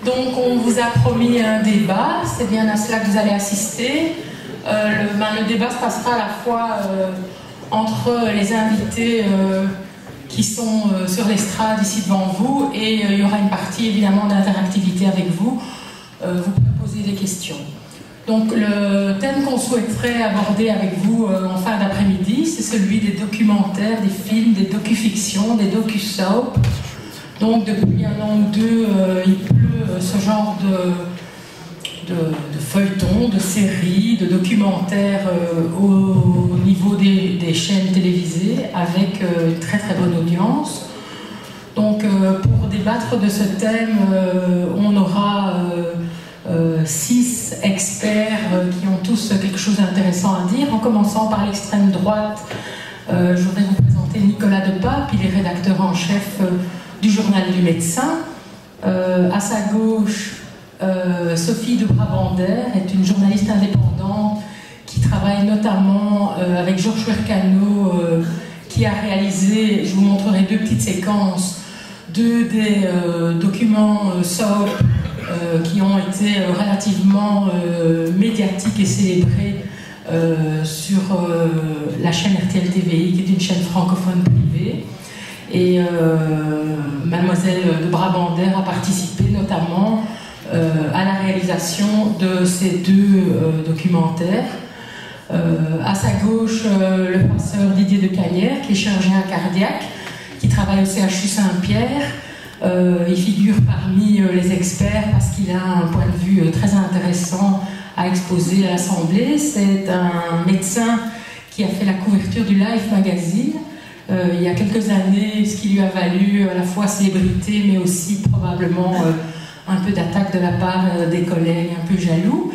Donc on vous a promis un débat, c'est bien à cela que vous allez assister. Le débat se passera à la fois entre les invités qui sont sur l'estrade ici devant vous, et il y aura une partie évidemment d'interactivité avec vous. Vous pouvez poser des questions. Donc le thème qu'on souhaiterait aborder avec vous en fin d'après-midi, c'est celui des documentaires, des films, des docu-fictions, des docu-soaps. Donc depuis un an ou deux, il pleut ce genre de feuilletons, de séries, de documentaires au niveau des chaînes télévisées, avec une très très bonne audience. Donc pour débattre de ce thème, on aura 6 experts qui ont tous quelque chose d'intéressant à dire, en commençant par l'extrême droite. Je voudrais vous présenter Nicolas Depape, il est rédacteur en chef du Journal du Médecin. À sa gauche, Sophie de Brabander est une journaliste indépendante qui travaille notamment avec Georges Wercano, qui a réalisé, je vous montrerai 2 petites séquences, des documents soap qui ont été relativement médiatiques et célébrés sur la chaîne RTL TVI, qui est une chaîne francophone privée. Et mademoiselle de Brabander a participé notamment à la réalisation de ces 2 documentaires. À sa gauche, le professeur Didier de Canière, qui est chirurgien cardiaque, qui travaille au CHU Saint-Pierre. Il figure parmi les experts parce qu'il a un point de vue très intéressant à exposer à l'Assemblée. C'est un médecin qui a fait la couverture du Life Magazine il y a quelques années, ce qui lui a valu à la fois célébrité, mais aussi probablement un peu d'attaque de la part des collègues un peu jaloux.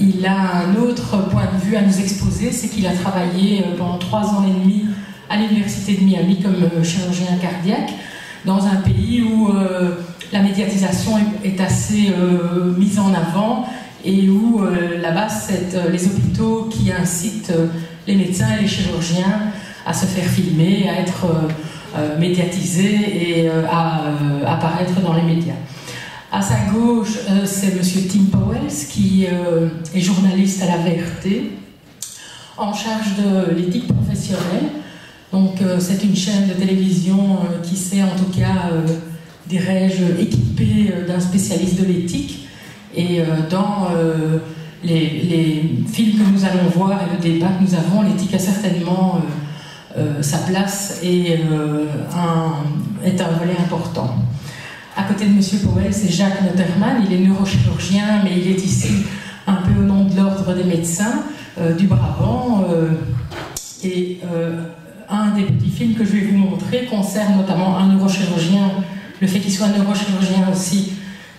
Il a un autre point de vue à nous exposer, c'est qu'il a travaillé pendant 3 ans et demi à l'université de Miami comme chirurgien cardiaque, dans un pays où la médiatisation est assez mise en avant, et où là-bas c'est les hôpitaux qui incitent les médecins et les chirurgiens à se faire filmer, à être médiatisés et à apparaître dans les médias. À sa gauche, c'est monsieur Tim Powell, qui est journaliste à la VRT, en charge de l'éthique professionnelle. Donc c'est une chaîne de télévision qui s'est en tout cas, dirais-je, équipée d'un spécialiste de l'éthique. Et dans les films que nous allons voir et le débat que nous avons, l'éthique a certainement sa place et est un volet important. À côté de M. Powell, c'est Jacques Notterman, il est neurochirurgien, mais il est ici un peu au nom de l'ordre des médecins du Brabant. Un des petits films que je vais vous montrer concerne notamment un neurochirurgien. Le fait qu'il soit neurochirurgien aussi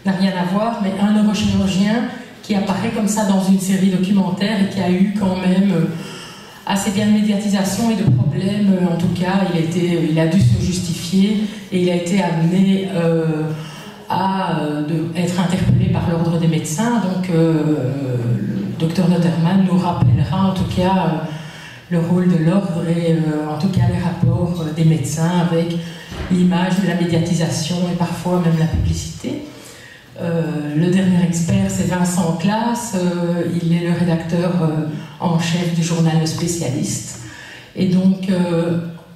n'a rien à voir, mais un neurochirurgien qui apparaît comme ça dans une série documentaire et qui a eu quand même assez bien de médiatisation et de problèmes. En tout cas, il a dû se justifier et il a été amené à être interpellé par l'ordre des médecins. Donc, le docteur Notterman nous rappellera en tout cas le rôle de l'ordre et en tout cas les rapports des médecins avec l'image de la médiatisation et parfois même la publicité. Le dernier expert, c'est Vincent Claes, il est le rédacteur en chef du journal Le Spécialiste. Et donc,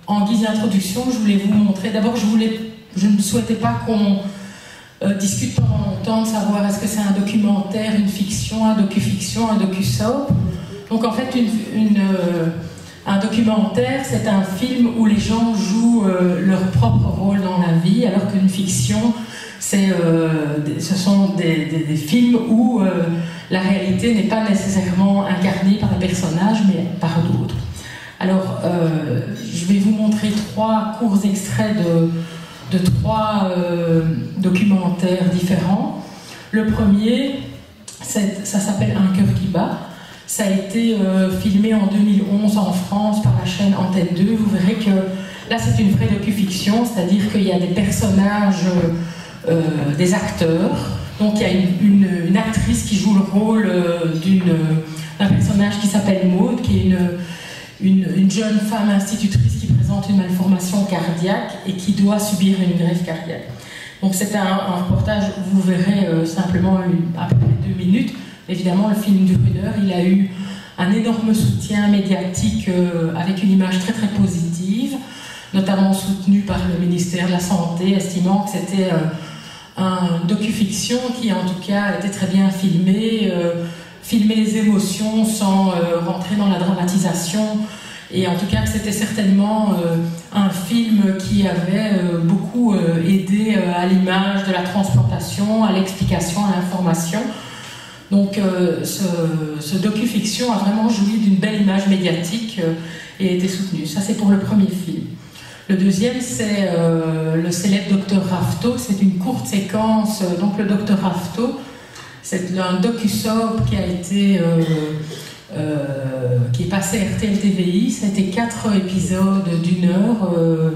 en guise d'introduction, je voulais vous montrer, d'abord je ne souhaitais pas qu'on discute pendant longtemps de savoir est-ce que c'est un documentaire, une fiction, un docu-fiction, un docu-soap. Donc en fait, un documentaire, c'est un film où les gens jouent leur propre rôle dans la vie, alors qu'une fiction, ce sont des films où la réalité n'est pas nécessairement incarnée par les personnages, mais par d'autres. Alors, je vais vous montrer 3 courts extraits de 3 documentaires différents. Le premier, ça s'appelle Un cœur qui bat. Ça a été filmé en 2011 en France par la chaîne Antenne 2. Vous verrez que là, c'est une vraie docu-fiction, c'est-à-dire qu'il y a des personnages, des acteurs. Donc il y a une actrice qui joue le rôle d'un personnage qui s'appelle Maud, qui est une jeune femme institutrice qui présente une malformation cardiaque et qui doit subir une greffe cardiaque. Donc c'est un reportage, vous verrez simplement à peu près 2 minutes. Évidemment, le film dure 1 heure, il a eu un énorme soutien médiatique avec une image très très positive, notamment soutenu par le ministère de la Santé, estimant que c'était un docu-fiction qui en tout cas était très bien filmé, filmer les émotions sans rentrer dans la dramatisation, et en tout cas que c'était certainement un film qui avait beaucoup aidé à l'image de la transplantation, à l'explication, à l'information. Donc ce docu-fiction a vraiment joui d'une belle image médiatique et a été soutenu. Ça c'est pour le premier film. Le deuxième, c'est le célèbre Dr Rafto. C'est une courte séquence. Donc le Dr Rafto, c'est un docu-soap qui a été qui est passé à RTL TVI. Ça a été 4 épisodes d'1 heure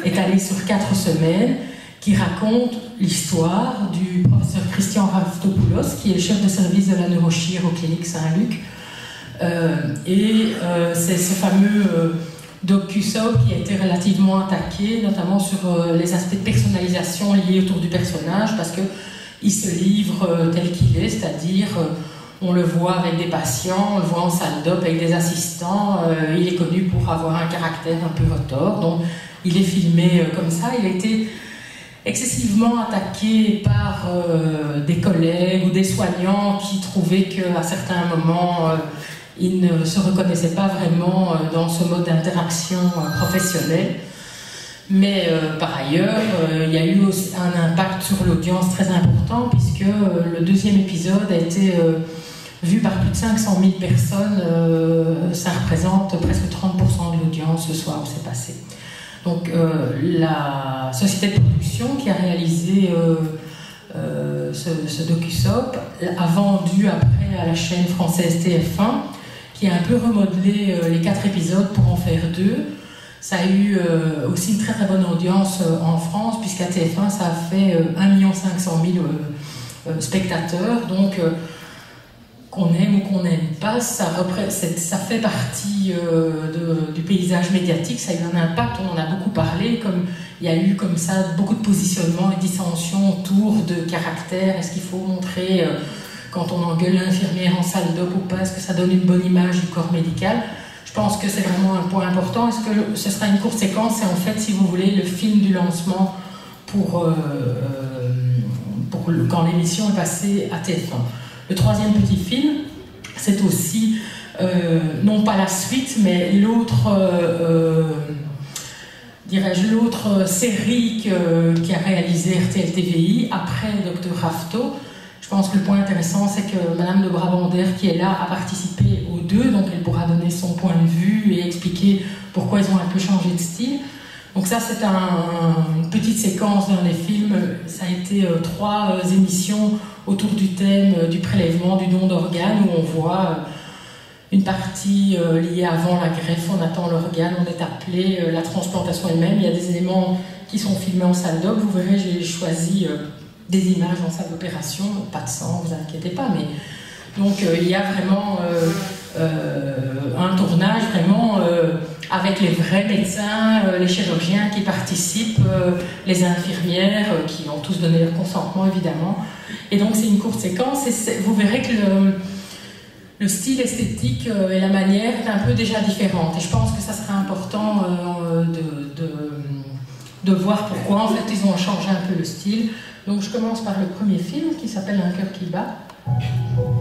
étalés sur 4 semaines, qui raconte l'histoire du professeur Christian Raftopoulos, qui est le chef de service de la neurochir aux cliniques Saint-Luc. C'est ce fameux docu-soap qui a été relativement attaqué, notamment sur les aspects de personnalisation liés autour du personnage, parce qu'il se livre tel qu'il est, c'est-à-dire on le voit avec des patients, on le voit en salle d'op avec des assistants, il est connu pour avoir un caractère un peu retors, donc il est filmé comme ça. Il a été excessivement attaqué par des collègues ou des soignants qui trouvaient qu'à certains moments ils ne se reconnaissaient pas vraiment dans ce mode d'interaction professionnelle. Mais par ailleurs, il y a eu aussi un impact sur l'audience très important, puisque le deuxième épisode a été vu par plus de 500 000 personnes. Ça représente presque 30% de l'audience ce soir où c'est passé. Donc la société de production qui a réalisé ce docu-soap a vendu après à la chaîne française TF1, qui a un peu remodelé les 4 épisodes pour en faire 2. Ça a eu aussi une très très bonne audience en France, puisqu'à TF1 ça a fait 1 500 000 spectateurs. Donc qu'on aime ou qu'on n'aime pas, ça fait partie du paysage médiatique. Ça a eu un impact, on en a beaucoup parlé, comme il y a eu comme ça beaucoup de positionnements et dissensions autour de caractères. Est-ce qu'il faut montrer quand on engueule l'infirmière en salle d'op ou pas? Est-ce que ça donne une bonne image du corps médical? Je pense que c'est vraiment un point important. Est-ce que ce sera une courte séquence? C'est en fait, si vous voulez, le film du lancement pour quand l'émission est passée à TF1. Le troisième petit film, c'est aussi, non pas la suite, mais l'autre série qui a réalisé RTL TVI après Dr Rafto. Je pense que le point intéressant, c'est que Madame de Brabander, qui est là, a participé aux 2, donc elle pourra donner son point de vue et expliquer pourquoi ils ont un peu changé de style. Donc ça, c'est une petite séquence dans les films. Ça a été 3 émissions autour du thème du prélèvement, du don d'organes, où on voit une partie liée avant la greffe, on attend l'organe, on est appelé, la transplantation elle-même. Il y a des éléments qui sont filmés en salle d'op. Vous verrez, j'ai choisi des images en salle d'opération, pas de sang, vous inquiétez pas, mais donc il y a vraiment un tournage vraiment avec les vrais médecins, les chirurgiens qui participent, les infirmières qui ont tous donné leur consentement évidemment. Et donc c'est une courte séquence et vous verrez que le style esthétique et la manière est un peu déjà différente. Et je pense que ça sera important de voir pourquoi en fait ils ont changé un peu le style. Donc je commence par le premier film qui s'appelle Un cœur qui bat.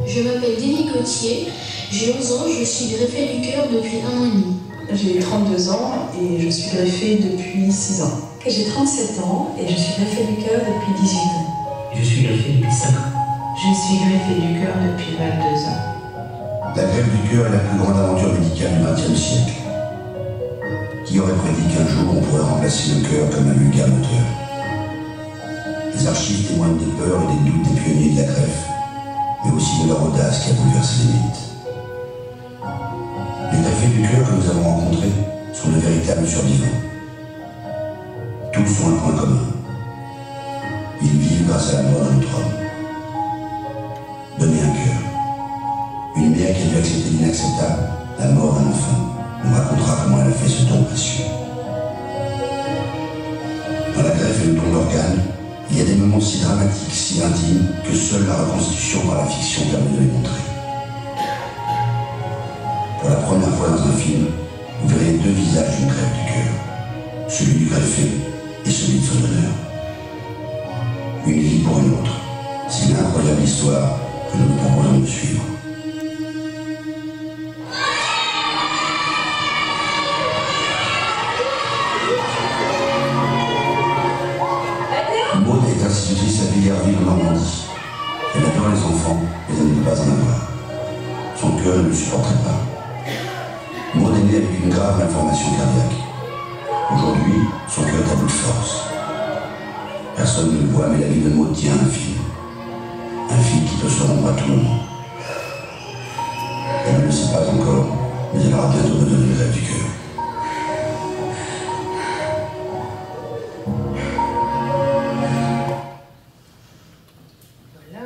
Je m'appelle Denis Gauthier, j'ai 11 ans, je suis greffée du cœur depuis 1 an et demi. J'ai 32 ans et je suis greffée depuis 6 ans. J'ai 37 ans et je suis greffée du cœur depuis 18 ans. Je suis greffée depuis 5 ans. Je suis greffée du cœur depuis 22 ans. La greffe du cœur est la plus grande aventure médicale du XXe siècle. Qui aurait prédit qu'un jour on pourrait remplacer le cœur comme un vulgaire moteur? Les archives témoignent des peurs et des doutes des pionniers de la greffe, mais aussi de leur audace qui a bouleversé les mythes. Les greffés du cœur que nous avons rencontrés sont de véritables survivants. Tous ont un point commun. Ils vivent grâce à la mort d'un autre homme. Donner un cœur. Une mère qui a dû accepter l'inacceptable, la mort d'un enfant, nous racontera comment elle a fait ce don précieux. Dans la greffe et le don d'organes, Il y a des moments si dramatiques, si intimes, que seule la reconstitution par la fiction permet de les montrer. Pour la première fois dans un film, vous verrez deux visages d'une greffe du cœur. Celui du greffé et celui de son honneur. Une vie pour une autre. C'est une incroyable histoire que nous nous proposons de suivre. Maud est institutrice à Villerville en Normandie. Elle adore les enfants, mais elle ne peut pas en avoir. Son cœur ne le supporterait pas. Maud est née avec une grave malformation cardiaque. Aujourd'hui, son cœur est à bout de force. Personne ne le voit, mais la vie de Maud tient un fil. Un fil qui peut se rompre à tout moment. Elle ne le sait pas encore, mais elle aura bientôt besoin d'une greffe du cœur. Voilà.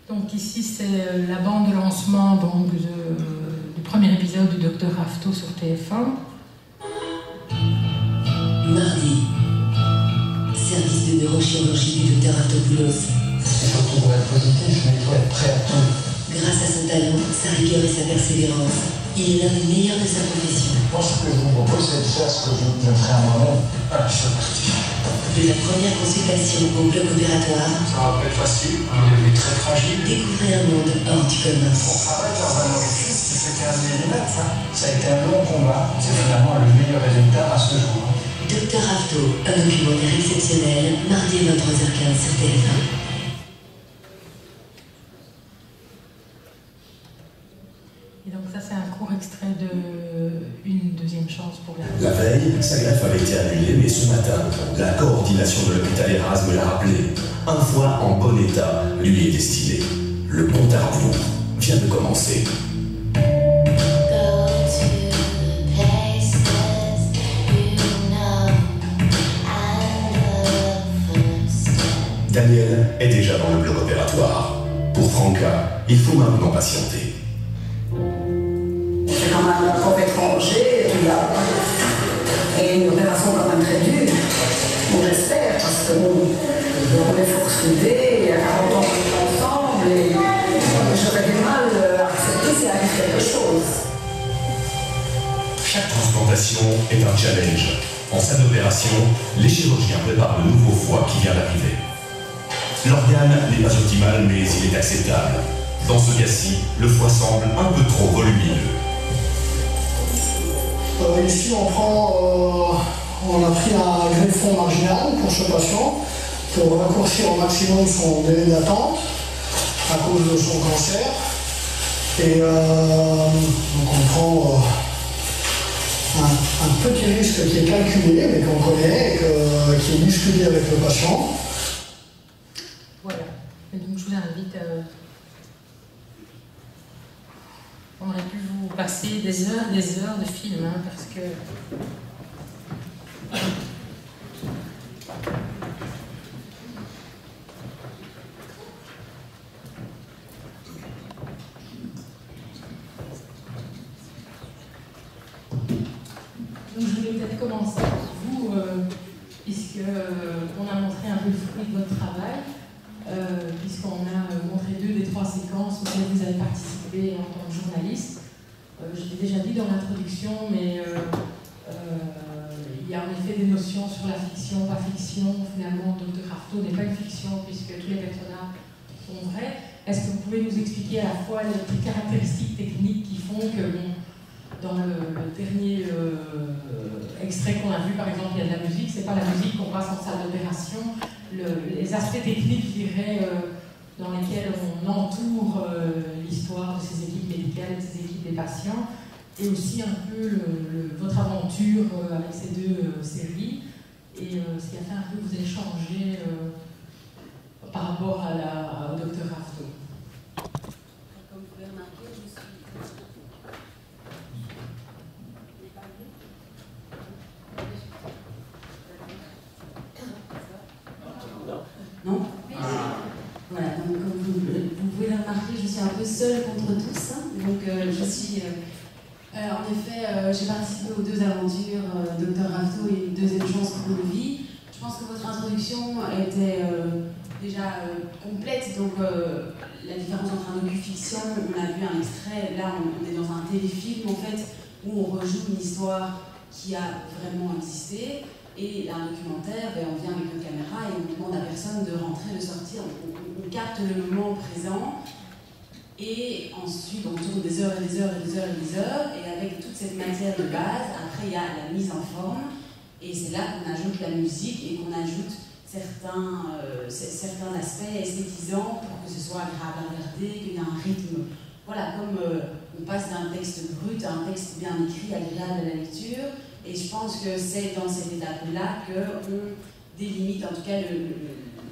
Donc ici c'est la bande de lancement donc, du premier épisode du Dr Rafto sur TF1. Mardi, service de neurochirurgie du Dr Raftopoulos. Il faut toujours être positif, mais il faut être prêt à tout. Grâce à son talent, sa rigueur et sa persévérance, il est l'un des meilleurs de sa profession. Moi, ce que je vous propose, c'est de faire ce que je ferai à moi-même. Ah, c'est parti. De la première consultation au bloc opératoire, Ça va pas être facile, un début très fragile. découvrez un monde hors du commun. On travaille dans un orifice qui fait 15 mm. Ça a été un long combat. C'est finalement le meilleur résultat à ce jour. Dr Rafto, un documentaire exceptionnel, mardi à 23h15 sur TF1. Et donc ça c'est un court extrait de Une deuxième chance pour la... La veille, sa greffe avait été annulée, mais ce matin, la coordination de l'hôpital Erasme l'a rappelé. Un foie en bon état lui est destiné. Le compte à rebours vient de commencer. Daniel est déjà dans le bloc opératoire. Pour Franca, il faut maintenant patienter. C'est quand même un prof étranger, et une opération quand même très dure. On espère, parce que on est poursuivis, il y a 40 ans qu'on est ensemble, et j'aurais du mal à accepter s'il arrive quelque chose. Chaque transplantation est un challenge. En salle d'opération, les chirurgiens préparent le nouveau foie qui vient d'arriver. L'organe n'est pas optimal, mais il est acceptable. Dans ce cas-ci, le foie semble un peu trop volumineux. Ici, on a pris un greffon marginal pour ce patient pour raccourcir au maximum son délai d'attente à cause de son cancer. Et donc on prend un petit risque qui est calculé, mais qu'on connaît, et qui est discuté avec le patient. Voilà. Et donc je vous invite on aurait pu vous passer des heures de film, hein, parce que... Donc je voulais peut-être commencer par vous, puisque on a montré un peu le fruit de votre travail, puisqu'on a montré 2 des 3 séquences auxquelles vous avez participé en tant que journaliste. Je l'ai déjà dit dans l'introduction, mais il y a en effet des notions sur la fiction, pas fiction. Finalement, Dr Rafto n'est pas une fiction, puisque tous les personnages sont vrais. Est-ce que vous pouvez nous expliquer à la fois les caractéristiques techniques qui font que, bon, dans le dernier extrait qu'on a vu, par exemple, il y a de la musique, c'est pas la musique qu'on passe en salle d'opération, les aspects techniques, je dirais, dans lesquels on entoure l'histoire de ces équipes médicales, de ces équipes des patients, et aussi un peu votre aventure avec ces 2 séries, et ce qui a fait un peu que vous avez changé par rapport au Dr Rafto. Comme vous pouvez remarquer, je suis... Non. Voilà, donc comme vous pouvez le remarquer, je suis un peu seule contre tous. Hein. Donc je suis En effet, j'ai participé aux 2 aventures, Dr Rafto et Une deuxième chance pour une vie. Je pense que votre introduction était déjà complète, donc la différence entre un docu-fiction, on a vu un extrait, là on est dans un téléfilm en fait, où on rejoue une histoire qui a vraiment existé, et un documentaire, on vient avec une caméra et on demande à personne de rentrer, de sortir, on capte le moment présent, et ensuite on tourne des heures et des heures et des heures et des heures, et avec toute cette matière de base, après il y a la mise en forme, et c'est là qu'on ajoute la musique et qu'on ajoute certains aspects esthétisants pour que ce soit agréable à regarder, qu'il y ait un rythme. Voilà, comme on passe d'un texte brut à un texte bien écrit, agréable à la lecture, et je pense que c'est dans cette étape-là qu'on délimite en tout cas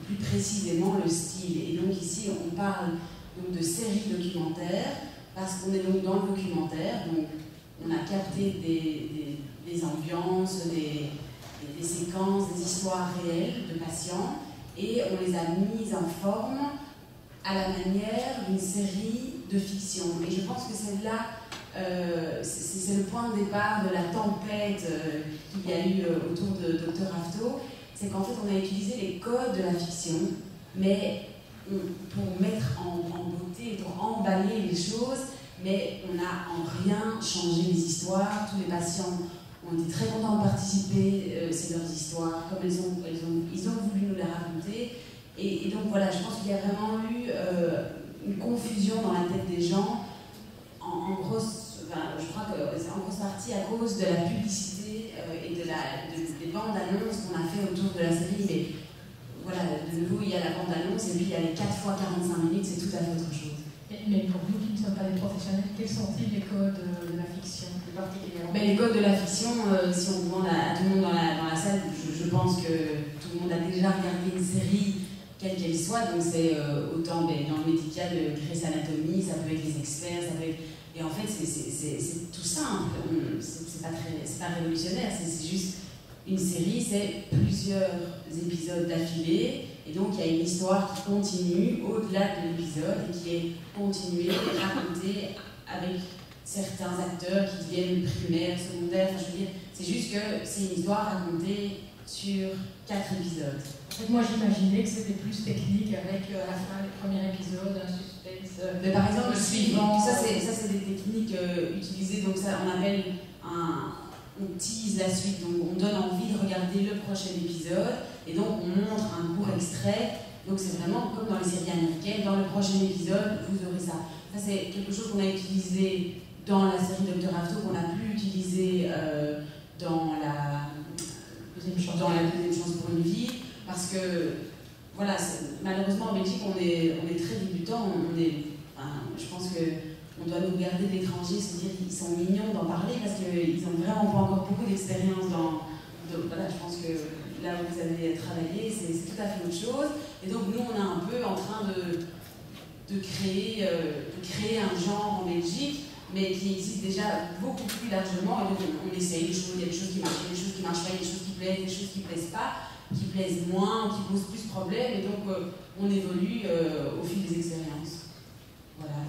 plus précisément le style. Et donc ici on parle donc de séries documentaires, parce qu'on est donc dans le documentaire, donc on a capté des ambiances, des séquences, des histoires réelles de patients, et on les a mises en forme à la manière d'une série de fiction. Et je pense que celle-là, c'est le point de départ de la tempête qu'il y a eu autour de Dr Rafto, c'est qu'en fait on a utilisé les codes de la fiction, mais pour mettre en beauté, pour emballer les choses, mais on n'a en rien changé les histoires. Tous les patients ont été très contents de participer, c'est leurs histoires, comme ils ont voulu nous les raconter. Et donc voilà, je pense qu'il y a vraiment eu une confusion dans la tête des gens, je crois que c'est en grosse partie à cause de la publicité et des bandes annonces qu'on a fait autour de la série. Mais voilà, de nouveau, il y a la bande annonce et puis il y a les 4 fois 45 minutes, c'est tout à fait autre chose. Mais pour nous qui ne sommes pas des professionnels, quels sont-ils les codes de la fiction plus particulièrement? Les codes de la fiction, si on demande à tout le monde dans la salle, je pense que tout le monde a déjà regardé une série, quelle qu'elle soit, donc c'est autant dans le médical, Grey's Anatomy, ça peut être les experts, ça peut être... Et en fait, c'est tout simple, c'est pas révolutionnaire, c'est juste une série, c'est plusieurs épisodes d'affilée, et donc il y a une histoire qui continue au-delà de l'épisode et qui est continuée, racontée avec certains acteurs qui deviennent primaires, secondaires, enfin je veux dire, c'est juste que c'est une histoire racontée sur 4 épisodes. En fait, moi j'imaginais que c'était plus technique avec à la fin du premier épisode, un suspense. Mais par exemple, le suivant. Ça c'est des techniques utilisées, donc ça on appelle on tease la suite, donc on donne envie de regarder le prochain épisode, et donc on montre un court extrait, donc c'est vraiment comme dans les séries américaines, dans le prochain épisode, vous aurez ça. Ça c'est quelque chose qu'on a utilisé dans la série Dr Rafto, qu'on n'a plus utilisé dans la deuxième chance pour une vie, parce que voilà, malheureusement en Belgique on est très débutants, je pense que on doit nous regarder de l'étranger, se dire qu'ils sont mignons d'en parler parce qu'ils n'ont vraiment pas encore beaucoup d'expérience voilà, je pense que là où vous avez travaillé, c'est tout à fait autre chose. Et donc nous, on est un peu en train de créer un genre en Belgique, mais qui existe déjà beaucoup plus largement. Et donc on essaye des choses, il y a des choses qui marchent, il y a des choses qui marchent pas, il y a des choses qui plaisent, des choses qui plaisent pas, qui plaisent moins, qui posent plus de problèmes. Et donc on évolue au fil des expériences. Voilà.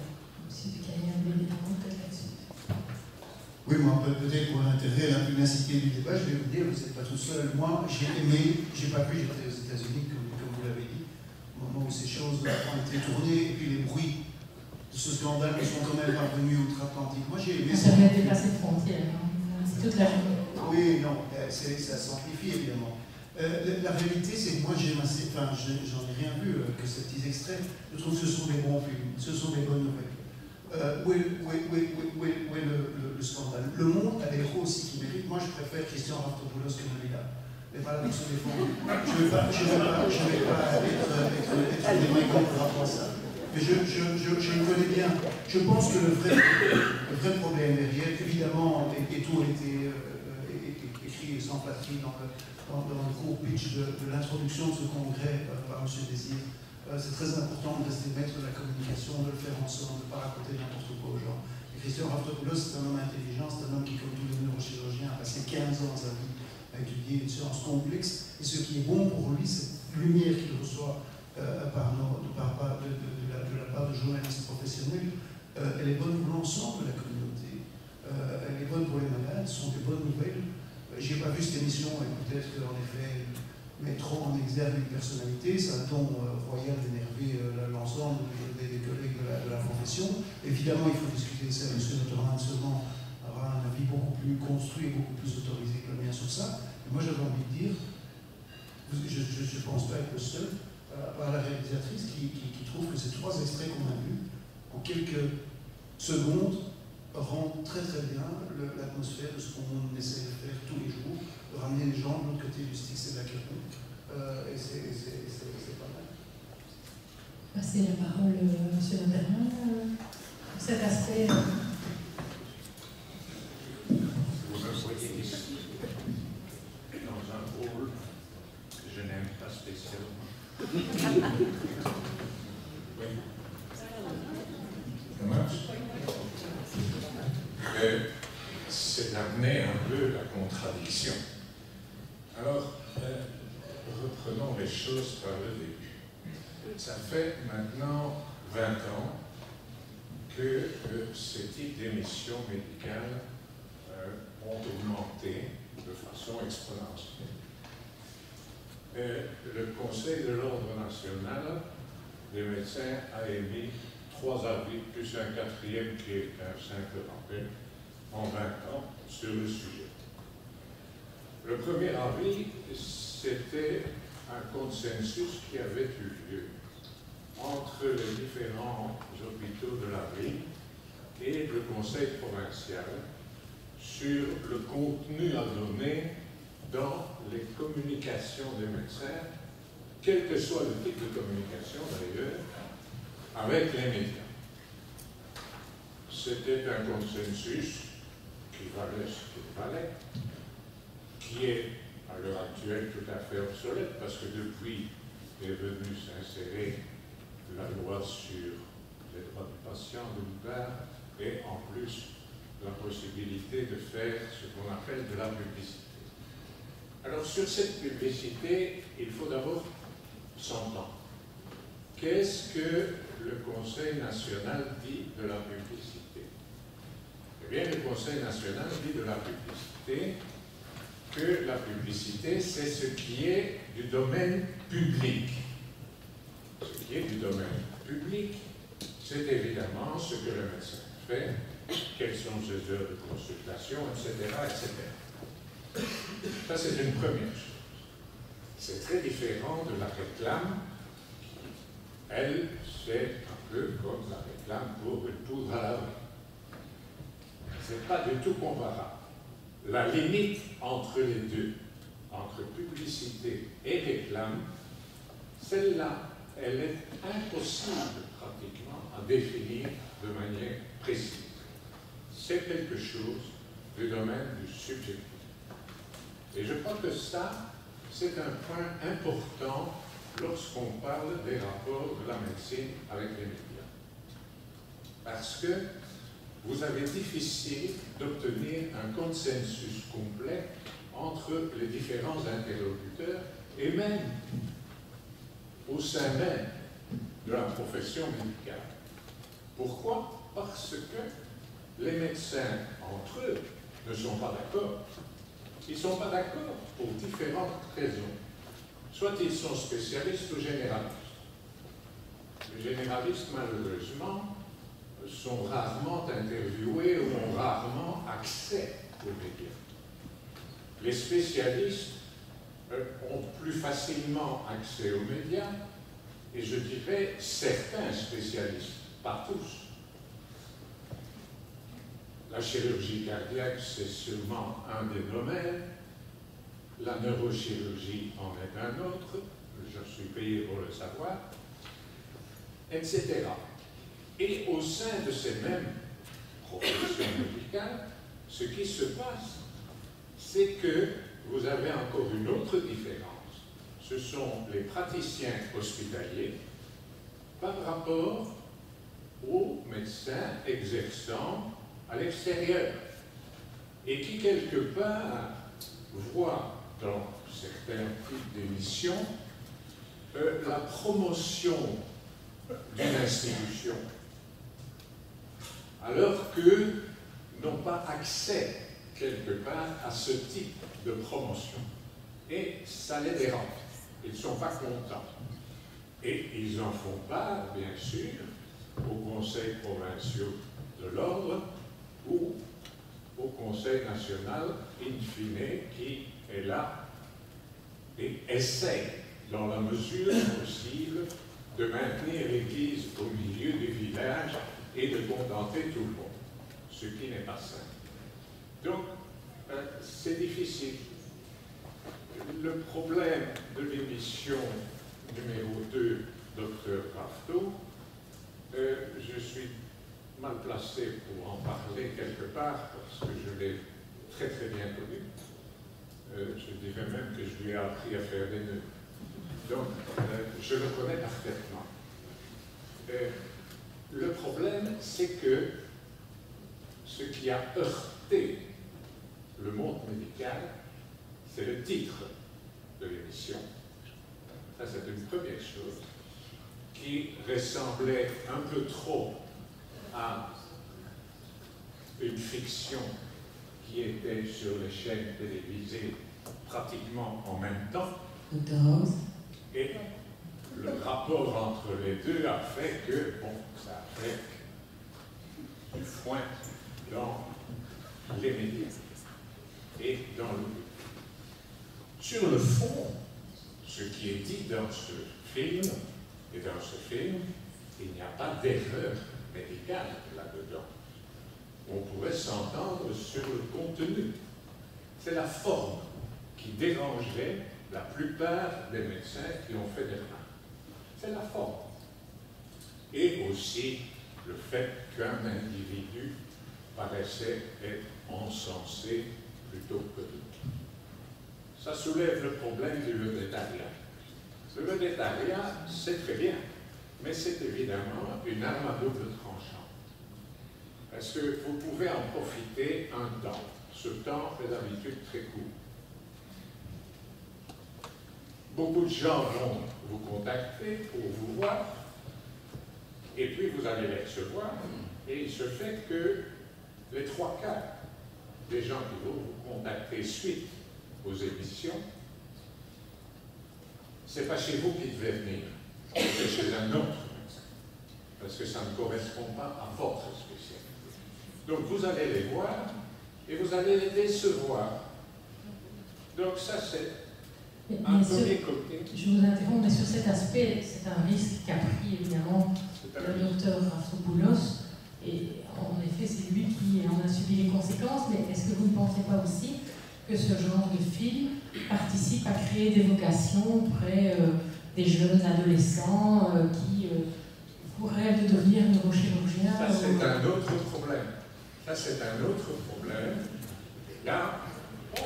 Oui, moi, peut-être pour l'intérêt et la pugnacité du débat, je vais vous dire, vous n'êtes pas tout seul. Moi, j'ai aimé, j'ai pas pu, j'étais aux États-Unis, comme vous l'avez dit, au moment où ces choses ont été tournées, et puis les bruits de ce scandale nous sont quand même parvenus outre-Atlantique. Moi, j'ai aimé ça. Ça vient dépasser de frontières, c'est toute la journée. Oui, non, ça s'amplifie évidemment. La réalité, c'est que moi, j'en ai rien vu que ces petits extraits. Je trouve que ce sont des bons films, ce sont des bonnes nouvelles. Où est le scandale? Le Monde a des héros aussi qui méritent. Moi, je préfère Christian Raftopoulos que Nolila. Mais voilà, pour se défendre. Je ne vais pas être démagogue par rapport à ça. Mais je le connais bien. Je pense que le vrai problème derrière, évidemment, et tout a été écrit sans flatterie dans le court pitch de l'introduction de ce congrès par M. Désir. C'est très important de rester maître de la communication, de le faire ensemble, de ne pas raconter n'importe quoi aux gens. Et Christian Raftopoulos, c'est un homme intelligent, c'est un homme qui, comme tous les neurochirurgiens, a passé 15 ans dans sa vie à étudier une science complexe. Et ce qui est bon pour lui, cette lumière qu'il reçoit de la part de journalistes professionnels, elle est bonne pour l'ensemble de la communauté. trop en exergue une personnalité, c'est un ton royal d'énerver l'ensemble des collègues de la profession. Évidemment, il faut discuter de ça, M. Notre-Dame seulement aura un avis beaucoup plus construit et beaucoup plus autorisé que le mien sur ça. Mais moi, j'avais envie de dire, je ne pense pas être le seul, par la réalisatrice qui trouve que ces 3 extraits qu'on a vus, en quelques secondes, rendent très très bien l'atmosphère de ce qu'on essaie de faire tous les jours, de ramener les gens de l'autre côté du Styx et de la Québec. Et c'est pas mal. Passer la parole à M. Landerman pour cet aspect. Vous me voyez ici, dans un rôle que je n'aime pas spécialement. Oui. Ça marche? C'est d'amener un peu la contradiction. Alors, reprenons les choses par le début. Ça fait maintenant 20 ans que ces types d'émissions médicales ont augmenté de façon exponentielle. Le Conseil de l'Ordre national des médecins a émis 3 avis, plus un 4e qui est un simple rappel, en 20 ans sur le sujet. Le premier avis, c'était un consensus qui avait eu lieu entre les différents hôpitaux de la ville et le conseil provincial sur le contenu à donner dans les communications des médecins, quel que soit le type de communication d'ailleurs, avec les médias. C'était un consensus qui valait ce qu'il valait, qui est à l'heure actuelle tout à fait obsolète, parce que depuis est venue s'insérer la loi sur les droits du patient d'une part, et en plus la possibilité de faire ce qu'on appelle de la publicité. Alors sur cette publicité, il faut d'abord s'entendre. Qu'est-ce que le Conseil national dit de la publicité? Eh bien, le Conseil national dit de la publicité que la publicité, c'est ce qui est du domaine public. Ce qui est du domaine public, c'est évidemment ce que le médecin fait, quelles sont ses heures de consultation, etc., etc. Ça, c'est une première chose. C'est très différent de la réclame. Elle, c'est un peu comme la réclame pour une poudre à laver. Ce n'est pas du tout comparable. La limite entre les deux, entre publicité et réclame, celle-là, elle est impossible pratiquement à définir de manière précise. C'est quelque chose du domaine du subjectif. Et je crois que ça, c'est un point important lorsqu'on parle des rapports de la médecine avec les médias. Parce que vous avez difficile d'obtenir un consensus complet entre les différents interlocuteurs et même au sein même de la profession médicale. Pourquoi? Parce que les médecins, entre eux, ne sont pas d'accord. Ils ne sont pas d'accord pour différentes raisons. Soit ils sont spécialistes ou généralistes. Les généralistes, malheureusement, sont rarement interviewés ou ont rarement accès aux médias. Les spécialistes ont plus facilement accès aux médias, et je dirais certains spécialistes, pas tous. La chirurgie cardiaque, c'est seulement un des domaines. La neurochirurgie en est un autre. Je suis payé pour le savoir, etc. Et au sein de ces mêmes professions médicales, ce qui se passe, c'est que vous avez encore une autre différence. Ce sont les praticiens hospitaliers par rapport aux médecins exerçant à l'extérieur et qui, quelque part, voient dans certains types d'émissions la promotion d'une institution, alors qu'eux n'ont pas accès, quelque part, à ce type de promotion. Et ça les dérange. Ils ne sont pas contents. Et ils en font part, bien sûr, au Conseil provincial de l'ordre ou au Conseil national, in fine, qui est là et essaie, dans la mesure possible, de maintenir l'Église au milieu du village et de contenter tout le monde, ce qui n'est pas simple. Donc, c'est difficile. Le problème de l'émission numéro 2, Dr Rafteau, je suis mal placé pour en parler quelque part, parce que je l'ai très très bien connu. Je dirais même que je lui ai appris à faire des nœuds. Donc, je le connais parfaitement. Le problème, c'est que ce qui a heurté le monde médical, c'est le titre de l'émission. Ça, c'est une première chose qui ressemblait un peu trop à une fiction qui était sur les chaînes télévisées pratiquement en même temps. Et le rapport entre les deux a fait que, bon, ça a fait du foin dans les médias et dans le public. Sur le fond, ce qui est dit dans ce film, et dans ce film, il n'y a pas d'erreur médicale là-dedans. On pourrait s'entendre sur le contenu. C'est la forme qui dérangerait la plupart des médecins qui ont fait des remarques. C'est la forme. Et aussi le fait qu'un individu paraissait être encensé plutôt que d'autres. Ça soulève le problème du végétariat. Le végétariat, c'est très bien, mais c'est évidemment une arme à double tranchant. Parce que vous pouvez en profiter un temps. Ce temps est d'habitude très court. Beaucoup de gens vont vous contacter pour vous voir, et puis vous allez les recevoir, et il se fait que les 3 quarts des gens qui vont vous contacter suite aux émissions, c'est pas chez vous qu'ils devaient venir, c'est chez un autre médecin, parce que ça ne correspond pas à votre spécialité. Donc vous allez les voir et vous allez les décevoir. Donc ça c'est un premier côté. Je vous interromps, mais sur cet aspect, c'est un risque qu'a pris évidemment le docteur Rafteau-Poulos, et en effet c'est lui qui en a subi les conséquences, mais est-ce que vous ne pensez pas aussi que ce genre de film participe à créer des vocations auprès des jeunes adolescents qui rêvent de devenir neurochirurgiens? Ça, c'est un autre problème. Ça, c'est un autre problème. Et là, bon,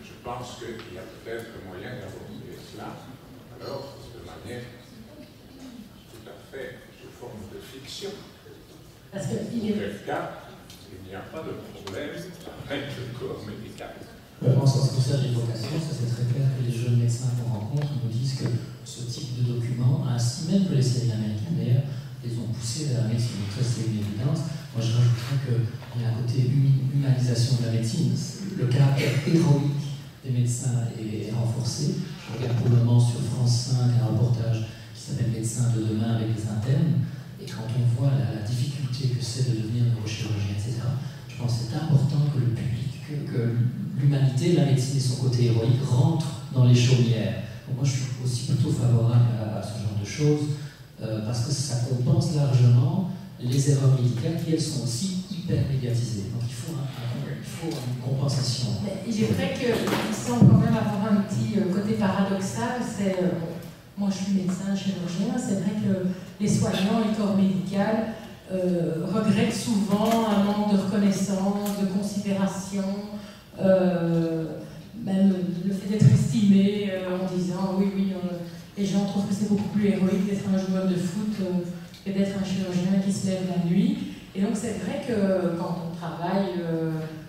je pense qu'il y a peut-être moyen d'aborder cela, alors de manière tout à fait sous forme de fiction. Parce que Dans quel cas, il n'y a pas de problème avec le corps médical. En ce qui concerne les vocations, ça c'est très clair que les jeunes médecins qu'on rencontre nous disent que ce type de documents, ainsi même que les séries américaines d'ailleurs, les ont poussés vers la médecine. Donc ça c'est une évidence. Moi je rajouterais qu'il y a un côté humanisation de la médecine. Le caractère héroïque des médecins est renforcé. Je regarde pour le moment sur France 5 un reportage qui s'appelle Médecins de demain avec les internes. Et quand on voit la difficulté que c'est de devenir neurochirurgien, etc., je pense que c'est important que le public, que l'humanité, la médecine et son côté héroïque rentrent dans les chaumières. Donc moi, je suis aussi plutôt favorable à ce genre de choses, parce que ça compense largement les erreurs médicales qui, elles, sont aussi hyper médiatisées. Donc il faut une compensation. Il est vrai qu'il semble quand même avoir un petit côté paradoxal. Moi, je suis médecin, chirurgien. C'est vrai que les soignants et le corps médical regrettent souvent un manque de reconnaissance, de considération, même le fait d'être estimé en disant oui, les gens trouvent que c'est beaucoup plus héroïque d'être un joueur de foot que d'être un chirurgien qui se lève la nuit. Et donc c'est vrai que quand on travaille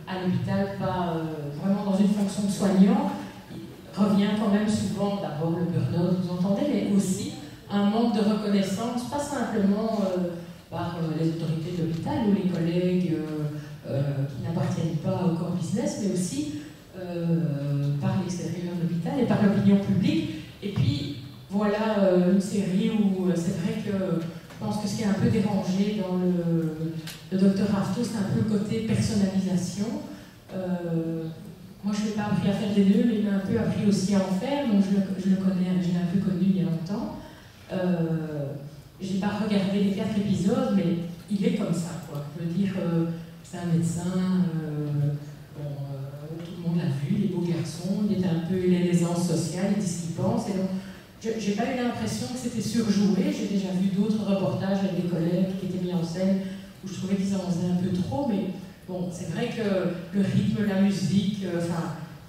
à l'hôpital, pas vraiment dans une fonction de soignant, il revient quand même souvent d'abord le burn-out, vous entendez, mais aussi un manque de reconnaissance, pas simplement par les autorités de l'hôpital ou les collègues qui n'appartiennent pas au corps business, mais aussi par l'extérieur de l'hôpital et par l'opinion publique. Et puis vrai que je pense que ce qui est un peu dérangé dans le Dr Artaud, c'est un peu le côté personnalisation. Moi, je n'ai pas appris à faire des nœuds, mais il m'a un peu appris aussi à en faire, donc je le connais, je l'ai un peu connu il y a longtemps. Je n'ai pas regardé les 4 épisodes, mais il est comme ça, quoi. Je veux dire, c'est un médecin, tout le monde l'a vu, il est beau garçon, il a une aisance sociale, il dit ce qu'il pense, et donc je n'ai pas eu l'impression que c'était surjoué. J'ai déjà vu d'autres reportages avec des collègues qui étaient mis en scène où je trouvais qu'ils en faisaient un peu trop, mais bon, c'est vrai que le rythme, la musique,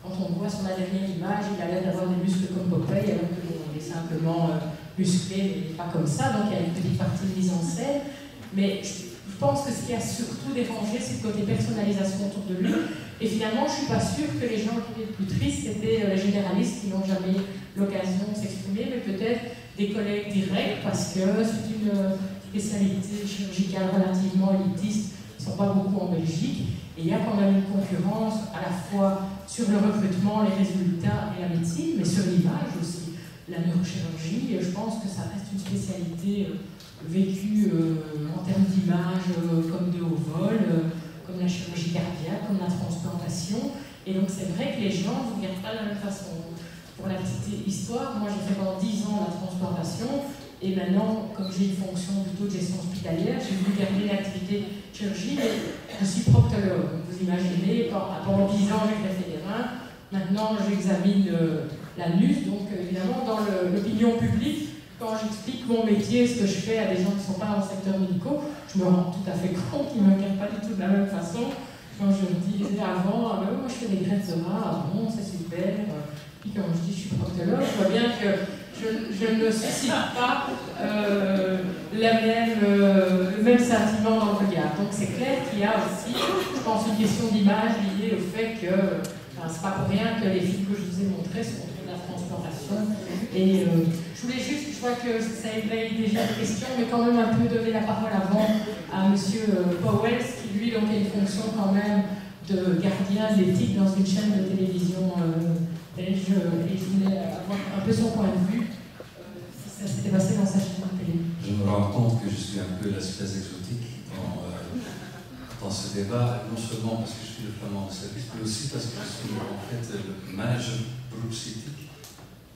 quand on voit sur la dernière image, il a l'air d'avoir des muscles comme Popeye, alors qu'il est simplement musclé, mais pas comme ça, donc il y a une petite partie de mise en scène. Mais je pense que ce qui a surtout dérangé, c'est le côté personnalisation autour de lui. Et finalement, je ne suis pas sûre que les gens qui étaient le plus tristes, c'était les généralistes qui n'ont jamais l'occasion de s'exprimer, mais peut-être des collègues directs, parce que c'est une spécialité chirurgicale relativement élitiste. Ils ne sont pas beaucoup en Belgique. Et il y a quand même une concurrence à la fois sur le recrutement, les résultats et la médecine, mais sur l'image aussi. La neurochirurgie, je pense que ça reste une spécialité vécue en termes d'image comme de haut vol, comme la chirurgie cardiaque, comme la transplantation. Et donc c'est vrai que les gens ne vous regardent pas de la même façon. Pour la petite histoire, moi j'ai fait pendant 10 ans la transplantation, et maintenant, comme j'ai une fonction plutôt de gestion hospitalière, j'ai voulu garder l'activité chirurgie, mais je suis proctologue. Vous imaginez, pendant 10 ans j'ai greffé des reins, maintenant j'examine l'anus, donc évidemment dans l'opinion publique, quand j'explique mon métier, ce que je fais à des gens qui ne sont pas dans le secteur médical, je me rends tout à fait compte qu'ils ne me regardent pas du tout de la même façon. Quand je disais avant, moi je fais des greffes de reins, bon, c'est super. Puis quand je dis je suis proctologue, je vois bien que je ne suscite pas le même sentiment dans le regard. Donc c'est clair qu'il y a aussi, je pense, une question d'image liée au fait que c'est pas pour rien que les films que je vous ai montrés sont autour de la transplantation. Et je voulais juste, je vois que ça éveille déjà des questions, mais quand même un peu donner la parole avant à M. Powell, qui lui donc a une fonction quand même de gardien d'éthique dans une chaîne de télévision belge, et je voulais avoir un peu son point de vue, si ça s'était passé dans sa chaîne de télé. Je me rends compte que je suis un peu l'espèce exotique dans ce débat, non seulement parce que je suis le flamand de service, mais aussi parce que je suis en fait le manager beroepsethiek.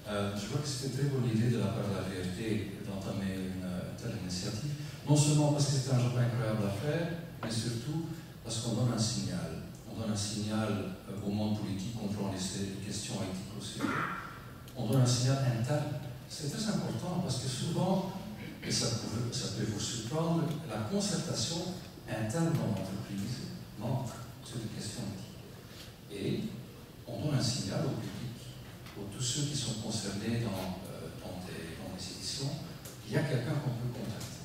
Je vois que c'est une très bonne idée de la part de la VRT d'entamer une telle initiative, non seulement parce que c'est un job incroyable à faire, mais surtout parce qu'on donne un signal. On donne un signal au monde politique, on prend les questions éthiques aussi. On donne un signal interne. C'est très important parce que souvent, et ça peut vous surprendre, la concertation interne dans l'entreprise manque sur les questions éthiques. Et on donne un signal au public, pour tous ceux qui sont concernés dans les éditions, il y a quelqu'un qu'on peut contacter.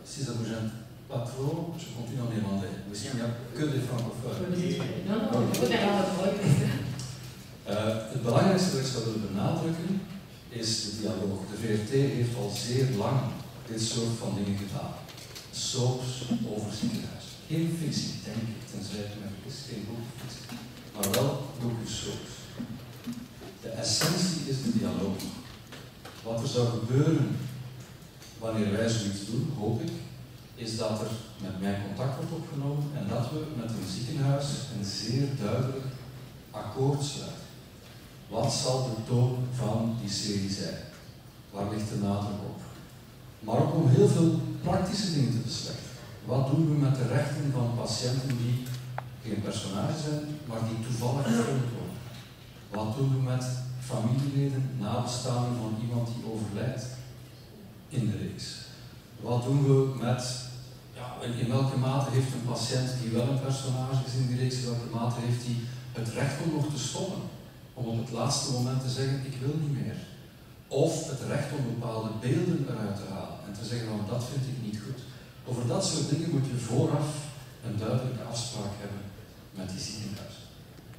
Si ça vous gêne pas trop, je continue en néerlandais. Parce qu'il n'y a que des francophones. Het belangrijkste dat ik zou willen benadrukken is de dialoog. De VRT heeft al zeer lang dit soort van dingen gedaan. Soaps over ziekenhuis. Geen fictie, denk ik, tenzij het me is, geen docu-fictie. Maar wel docu-soaps. De essentie is de dialoog. Wat er zou gebeuren wanneer wij zoiets doen, hoop ik, is dat er met mij contact wordt opgenomen en dat we met een ziekenhuis een zeer duidelijk akkoord sluiten. Wat zal de toon van die serie zijn? Waar ligt de nadruk op? Maar ook om heel veel praktische dingen te beslechten. Wat doen we met de rechten van patiënten die geen personage zijn, maar die toevallig gefilmd worden? Wat doen we met familieleden, nabestaanden van iemand die overlijdt in de reeks? Wat doen we met, in welke mate heeft een patiënt die wel een personage is in die reeks, in welke mate heeft hij het recht om nog te stoppen? Om op het laatste moment te zeggen, ik wil niet meer. Of het recht om bepaalde beelden eruit te halen en te zeggen, nou, dat vind ik niet goed. Over dat soort dingen moet je vooraf een duidelijke afspraak hebben met die ziekenhuizen.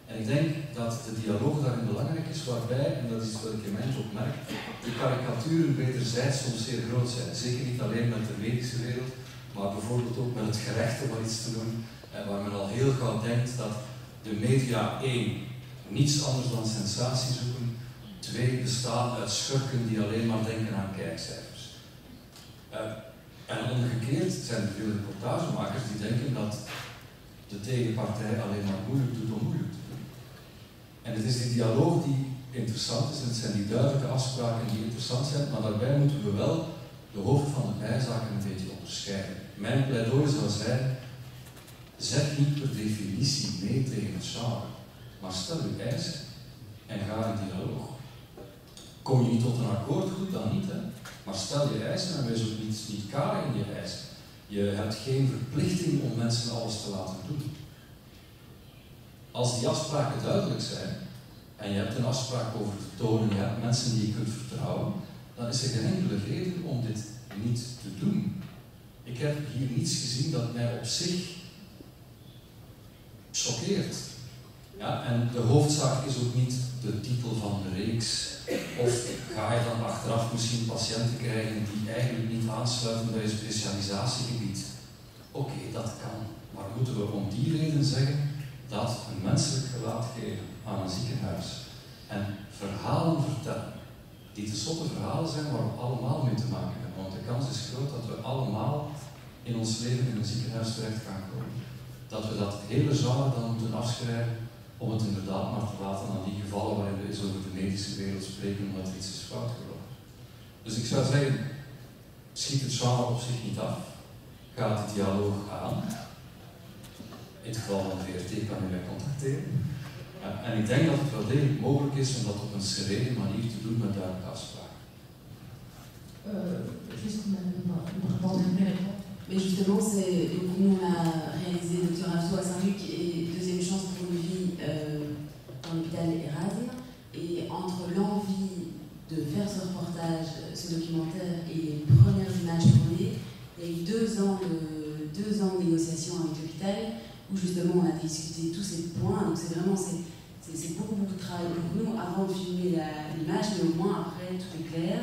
En ik denk dat de dialoog daarin belangrijk is, waarbij, en dat is wat ik in mijn job merk, de karikaturen wederzijds soms zeer groot zijn. Zeker niet alleen met de medische wereld, maar bijvoorbeeld ook met het gerecht om wat iets te doen, waar men al heel gauw denkt dat de media 1 niets anders dan sensatie zoeken, 2 bestaan uit schurken die alleen maar denken aan kijkcijfers. En omgekeerd zijn er veel reportagemakers die denken dat de tegenpartij alleen maar moeilijk doet om moeilijk te doen. En het is die dialoog die interessant is, en het zijn die duidelijke afspraken die interessant zijn, maar daarbij moeten we wel de hoofd van de bijzaken een beetje onderscheiden. Mijn pleidooi zou zijn, zeg niet per definitie nee tegen het genre, maar stel je eisen en ga in dialoog. Kom je niet tot een akkoord, goed, dan niet, hè? Maar stel je eisen en wees ook niet karig in je eisen. Je hebt geen verplichting om mensen alles te laten doen. Als die afspraken duidelijk zijn, en je hebt een afspraak over de tonen, je hebt mensen die je kunt vertrouwen, dan is er geen enkele reden om dit niet te doen. Ik heb hier niets gezien dat mij op zich choqueert. Ja, en de hoofdzaak is ook niet de titel van de reeks. Of ga je dan achteraf misschien patiënten krijgen die eigenlijk niet aansluiten bij je specialisatiegebied. Oké, dat kan. Maar moeten we om die reden zeggen dat een menselijk gelaat geven aan een ziekenhuis en verhalen vertellen, die tenslotte verhalen zijn waar we allemaal mee te maken hebben. Want de kans is groot dat we allemaal in ons leven in een ziekenhuis terecht gaan komen. Dat we dat hele genre dan moeten afschrijven om het inderdaad maar te laten aan die gevallen waarin we eens over de medische wereld spreken omdat er iets is fout gelopen. Dus ik zou zeggen, schiet het genre op zich niet af. Ga de dialoog aan. In het geval van de VRT kan u mij contacteren. En ik denk dat het wel degelijk mogelijk is om dat op een serene manier te doen met duidelijke afspraken. Mais justement, nous on a réalisé Dr Rafto à Saint-Luc et Deuxième Chance pour une vie dans l'hôpital Erasme. Et entre l'envie de faire ce reportage, ce documentaire et les premières images tournées, il y a eu 2 ans de négociations avec l'hôpital où justement on a discuté tous ces points. Donc c'est vraiment beaucoup de travail pour nous avant de filmer l'image, mais au moins après tout est clair.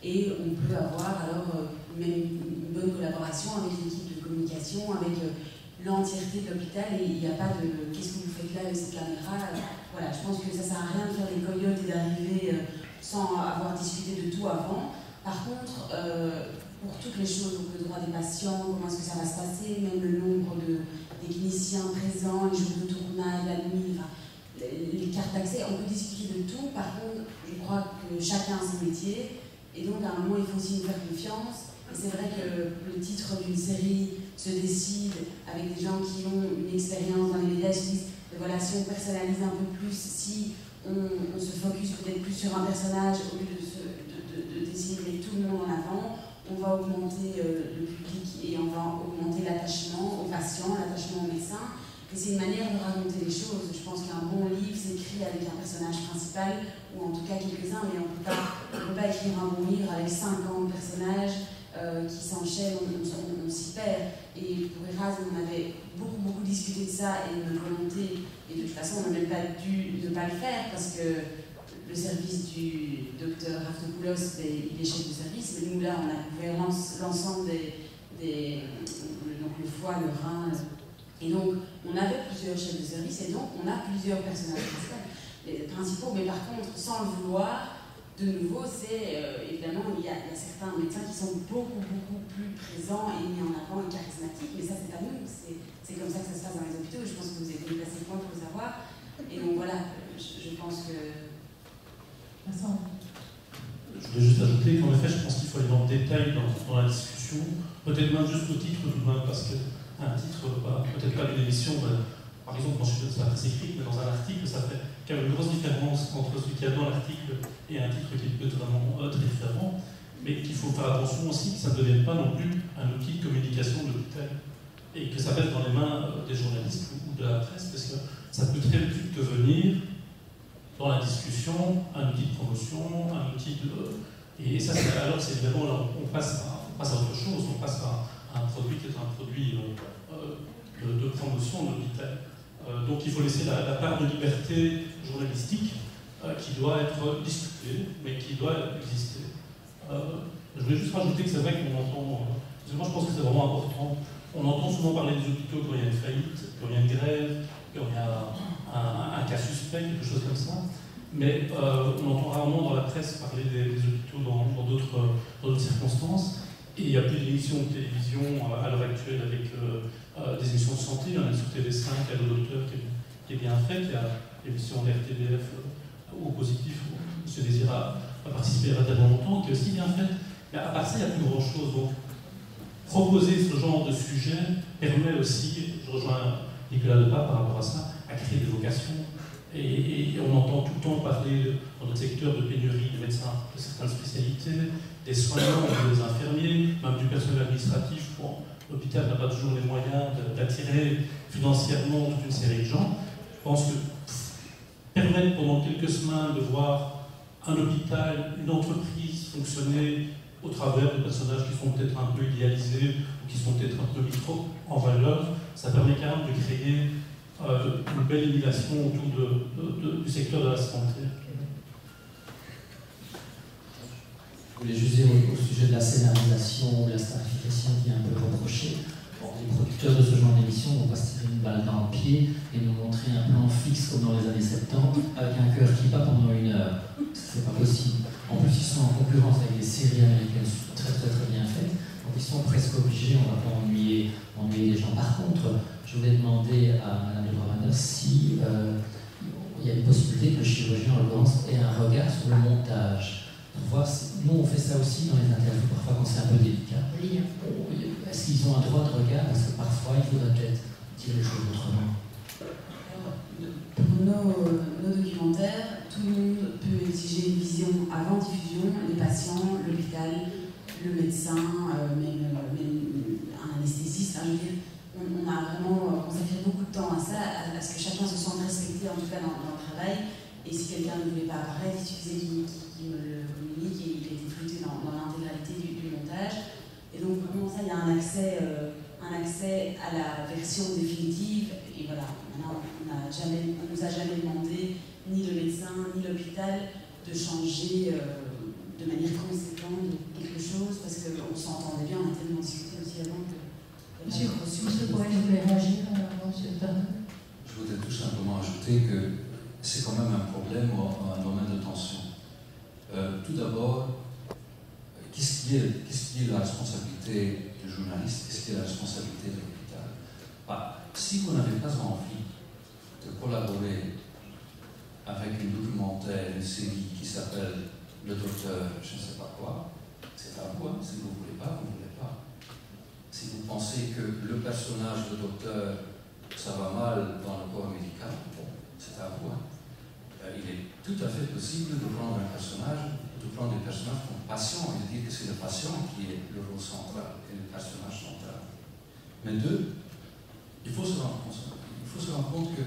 Et on peut avoir alors même une bonne collaboration avec l'équipe de communication, avec l'entièreté de l'hôpital, et il n'y a pas de qu'est-ce que vous faites là avec cette caméra. Voilà, je pense que ça ne sert à rien de faire des coyotes et d'arriver sans avoir discuté de tout avant. Par contre, pour toutes les choses, donc le droit des patients, comment est-ce que ça va se passer, même le nombre des cliniciens présents, les jours de tournage, la nuit, enfin, les cartes d'accès, on peut discuter de tout. Par contre, je crois que chacun a son métier. Et donc, à un moment, il faut aussi nous faire confiance. Et c'est vrai que le titre d'une série se décide avec des gens qui ont une expérience dans les médias. Ils se disent, voilà, si on personnalise un peu plus, si on se focus peut-être plus sur un personnage au lieu d'essayer de mettre tout le monde en avant, on va augmenter le public et on va augmenter l'attachement aux patients, l'attachement aux médecins. Et c'est une manière de raconter les choses. Je pense qu'un bon livre s'écrit avec un personnage principal, ou en tout cas quelques-uns, mais on ne peut pas écrire un bon livre avec 50 personnages qui s'enchaînent, on s'y perd. Et pour Erasme, on avait beaucoup discuté de ça et de notre volonté, et de toute façon, on n'a même pas dû ne pas le faire parce que le service du docteur Raftopoulos, il est chef de service, mais nous là, on a couvert l'ensemble donc le foie, le rein. Et donc, on avait plusieurs chefs de service et donc on a plusieurs personnages principaux, mais par contre, sans le vouloir, de nouveau, c'est évidemment, il y a certains médecins qui sont beaucoup plus présents et mis en avant et charismatiques, mais ça c'est à nous, c'est comme ça que ça se passe dans les hôpitaux. Je pense que vous avez déplacé le point pour le savoir. Et donc voilà, je pense que... Vincent. Je voulais juste ajouter qu'en effet, je pense qu'il faut aller dans le détail dans la discussion, peut-être même juste au titre tout de même, parce que un titre, peut-être pas d'une émission, par exemple, quand je fais de la presse écrite, mais dans un article, ça fait qu'il y a une grosse différence entre ce qu'il y a dans l'article et un titre qui peut être vraiment très différent, mais qu'il faut faire attention aussi que ça ne devienne pas non plus un outil de communication de l'hôpital et que ça reste dans les mains des journalistes ou de la presse, parce que ça peut très vite devenir, dans la discussion, un outil de promotion, un outil de... Et ça, alors c'est vraiment, là, on passe à autre chose, on passe à un produit qui est un produit de promotion de l'hôpital. Donc il faut laisser la part de liberté journalistique qui doit être discutée, mais qui doit exister. Je voulais juste rajouter que c'est vrai qu'on entend, moi je pense que c'est vraiment important, on entend souvent parler des hôpitaux quand il y a une faillite, quand il y a une grève, quand il y a un cas suspect, quelque chose comme ça, mais on entend rarement dans la presse parler des hôpitaux dans d'autres circonstances. Et il n'y a plus d'émissions de télévision à l'heure actuelle avec des émissions de santé. Il y en a sur TV5, il y a le docteur qui est bien faite, il y a l'émission RTBF au positif où M. Désir a participé il y a tellement longtemps, qui est aussi bien faite. Mais à part ça, il n'y a plus grand-chose. Donc, proposer ce genre de sujet permet aussi, je rejoins Nicolas Depas par rapport à ça, à créer des vocations. Et on entend tout le temps parler dans notre secteur de pénurie de médecins de certaines spécialités, des soignants, des infirmiers, même du personnel administratif. Bon, l'hôpital n'a pas toujours les moyens d'attirer financièrement toute une série de gens. Je pense que permettre pendant quelques semaines de voir un hôpital, une entreprise fonctionner au travers de personnages qui sont peut-être un peu idéalisés ou qui sont peut-être un peu mis trop en valeur, ça permet quand même de créer une belle émulation autour du secteur de la santé. Je voulais juste dire au sujet de la scénarisation, de la starification qui est un peu reprochée. Bon, les producteurs de ce genre d'émission ne vont pas se tirer une balle dans le pied et nous montrer un plan fixe comme dans les années 70 avec un cœur qui bat pendant 1 heure. C'est pas possible. En plus, ils sont en concurrence avec des séries américaines très bien faites. Donc ils sont presque obligés, on ne va pas ennuyer les gens. Par contre, je voulais demander à Mme de Brabander si il y a une possibilité que le chirurgien, en l'occurrence, ait un regard sur le montage. Pour voir si, nous, on fait ça aussi dans les interviews, parfois quand c'est un peu délicat. Est-ce qu'ils ont un droit de regard? Parce que parfois, il faudrait peut-être dire les choses autrement. Pour nos documentaires, tout le monde peut exiger une vision avant diffusion, les patients, l'hôpital, le médecin, même un anesthésiste. Hein, je veux dire, on a vraiment consacré beaucoup de temps à ça, à ce que chacun se sente respecté, en tout cas dans le travail. Et si quelqu'un ne voulait pas apparaître, il suffisait qu'il me le communique et il était flouté dans l'intégralité du montage. Et donc vraiment ça, il y a un accès à la version définitive. Et voilà, maintenant, on nous a jamais demandé, ni le médecin, ni l'hôpital, de changer de manière conséquente quelque chose, parce qu'on s'entendait bien, on a tellement discuté aussi avant que... Monsieur Poirier, vous voulez réagir avant M. Bernard? Je voudrais tout simplement ajouter que c'est quand même un problème ou un domaine de tension. Tout d'abord, qu'est-ce qui est la responsabilité du journaliste? Qu'est-ce qui est la responsabilité de l'hôpital? Si vous n'avez pas envie de collaborer avec une documentaire, une série qui s'appelle Le Docteur, je ne sais pas quoi, c'est à vous. Si vous ne voulez pas, vous ne voulez pas. Si vous pensez que le personnage de docteur, ça va mal dans le corps médical, bon, c'est à vous. Il est tout à fait possible de prendre des personnages comme patients et de dire que c'est le patient qui est le rôle central et le personnage central. Mais deux, il faut se rendre compte que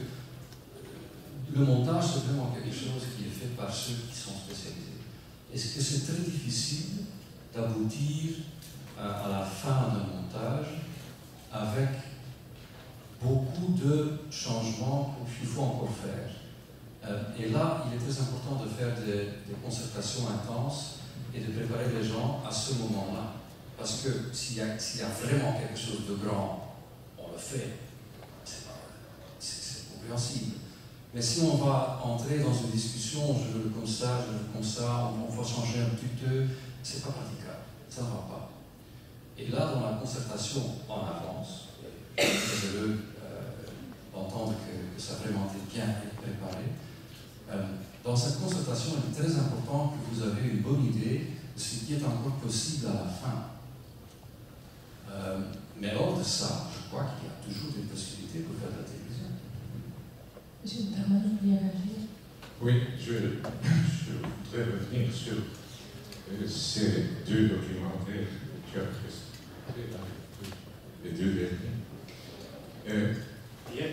le montage, c'est vraiment quelque chose qui est fait par ceux qui sont spécialisés. Est-ce que c'est très difficile d'aboutir à la fin d'un montage avec beaucoup de changements qu'il faut encore faire? Et là, il est très important de faire des concertations intenses et de préparer les gens à ce moment-là. Parce que s'il y a vraiment quelque chose de grand, on le fait. C'est compréhensible. Mais si on va entrer dans une discussion, je veux le comme ça, on va changer un petit peu, c'est pas praticable. Ça ne va pas. Et là, dans la concertation en avance, je veux entendre que ça a vraiment été bien préparé. Dans cette concertation, il est très important que vous avez une bonne idée de ce qui est encore possible à la fin. Mais hors de ça, je crois qu'il y a toujours des possibilités pour faire de la télévision. Monsieur Bernard, vous voulez réagir? Oui, je voudrais revenir sur ces deux documentaires que tu as présentés, les deux derniers. Il y a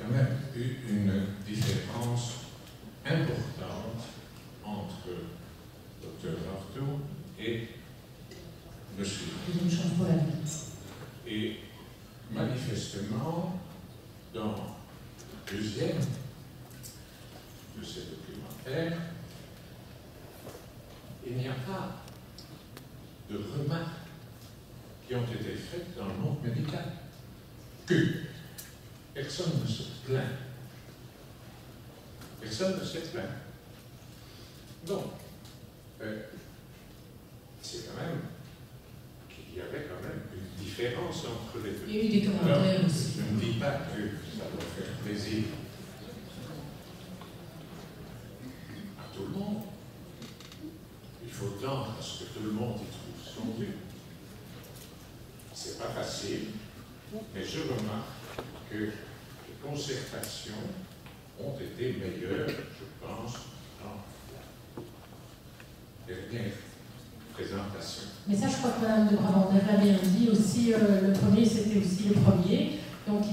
quand même eu une différence importante entre Dr Artaud et Monsieur. Et manifestement, dans le deuxième de ces documentaires, il n'y a pas de remarques qui ont été faites dans le monde médical. Personne ne se plaint. Personne ne se plaint. Donc, c'est quand même qu'il y avait quand même une différence entre les deux. Il y a eu des commentaires aussi. Je ne dis pas que ça doit faire plaisir à tout le monde. Il faut tendre à ce que tout le monde y trouve son but. C'est pas facile, mais je remarque que les concertations ont été meilleures, je pense, dans les dernières présentations. Mais ça, je crois que Mme de Brabander l'a bien dit aussi. Le premier, c'était aussi le premier. Donc,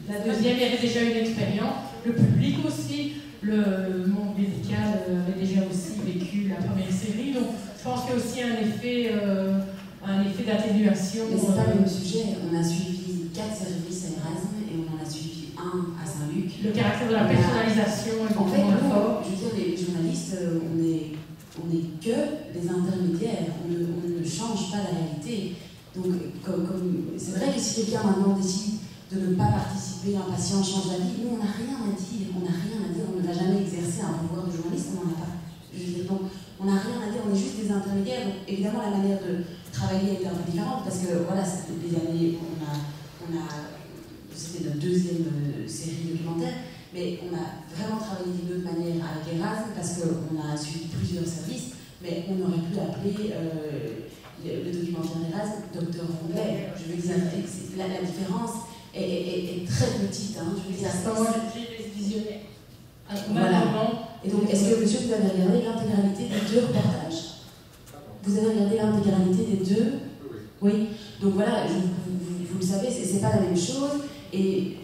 la deuxième, il y avait déjà une expérience. Le public aussi, le monde médical avait déjà aussi vécu la première série. Donc, je pense qu'il y a aussi un effet d'atténuation. Mais c'est pas le même sujet. On a suivi 4 services à Erasme et on en a suivi 1 à Saint-Luc. Le caractère de la personnalisation est en fait, fort. Je veux dire, les journalistes, on est que des intermédiaires. On ne change pas la réalité. Donc, c'est vrai que si quelqu'un maintenant décide de ne pas participer, un patient change d'avis, nous, on n'a rien à dire. On n'a rien à dire. On ne va jamais exercer un pouvoir de journaliste. On n'en a pas. Je veux dire, donc, on n'a rien à dire. On est juste des intermédiaires. Donc, évidemment, la manière de travailler est un peu différente parce que, voilà, c'était des années où c'était notre deuxième série documentaire, mais on a vraiment travaillé d'une autre manière avec Erasme parce qu'on a suivi plusieurs services, mais on aurait pu appeler le documentaire d'Erasme Dr Rondet. Je veux dire, la différence est très petite. Hein, je veux dire, voilà. Et donc, est-ce que, monsieur, vous avez regardé l'intégralité des 2 reportages? Vous avez regardé l'intégralité des 2? Oui. Donc voilà, vous le savez, c'est pas la même chose. Et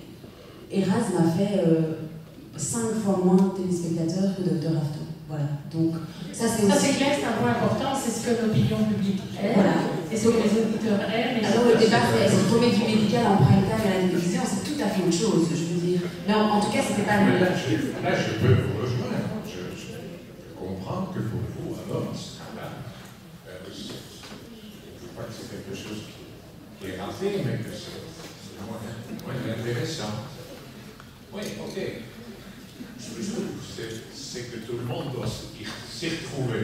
Erasme a fait 5 fois moins de téléspectateurs que Dr Rafto. Voilà. Donc, ça c'est clair, c'est un point important, c'est ce que l'opinion publique aime, voilà. Et ce que les auditeurs aiment. Alors le débat, c'est qu'on met du médical en prime time à la télévision, c'est tout à fait autre chose, je veux dire. Mais en tout cas, c'était pas le... Là, je peux vous rejoindre. Je comprends que pour vous, alors, c'est scandale. Je crois que c'est quelque chose qui est raté, mais que c'est moins intéressant. Oui, ok. C'est que tout le monde doit s'y retrouver.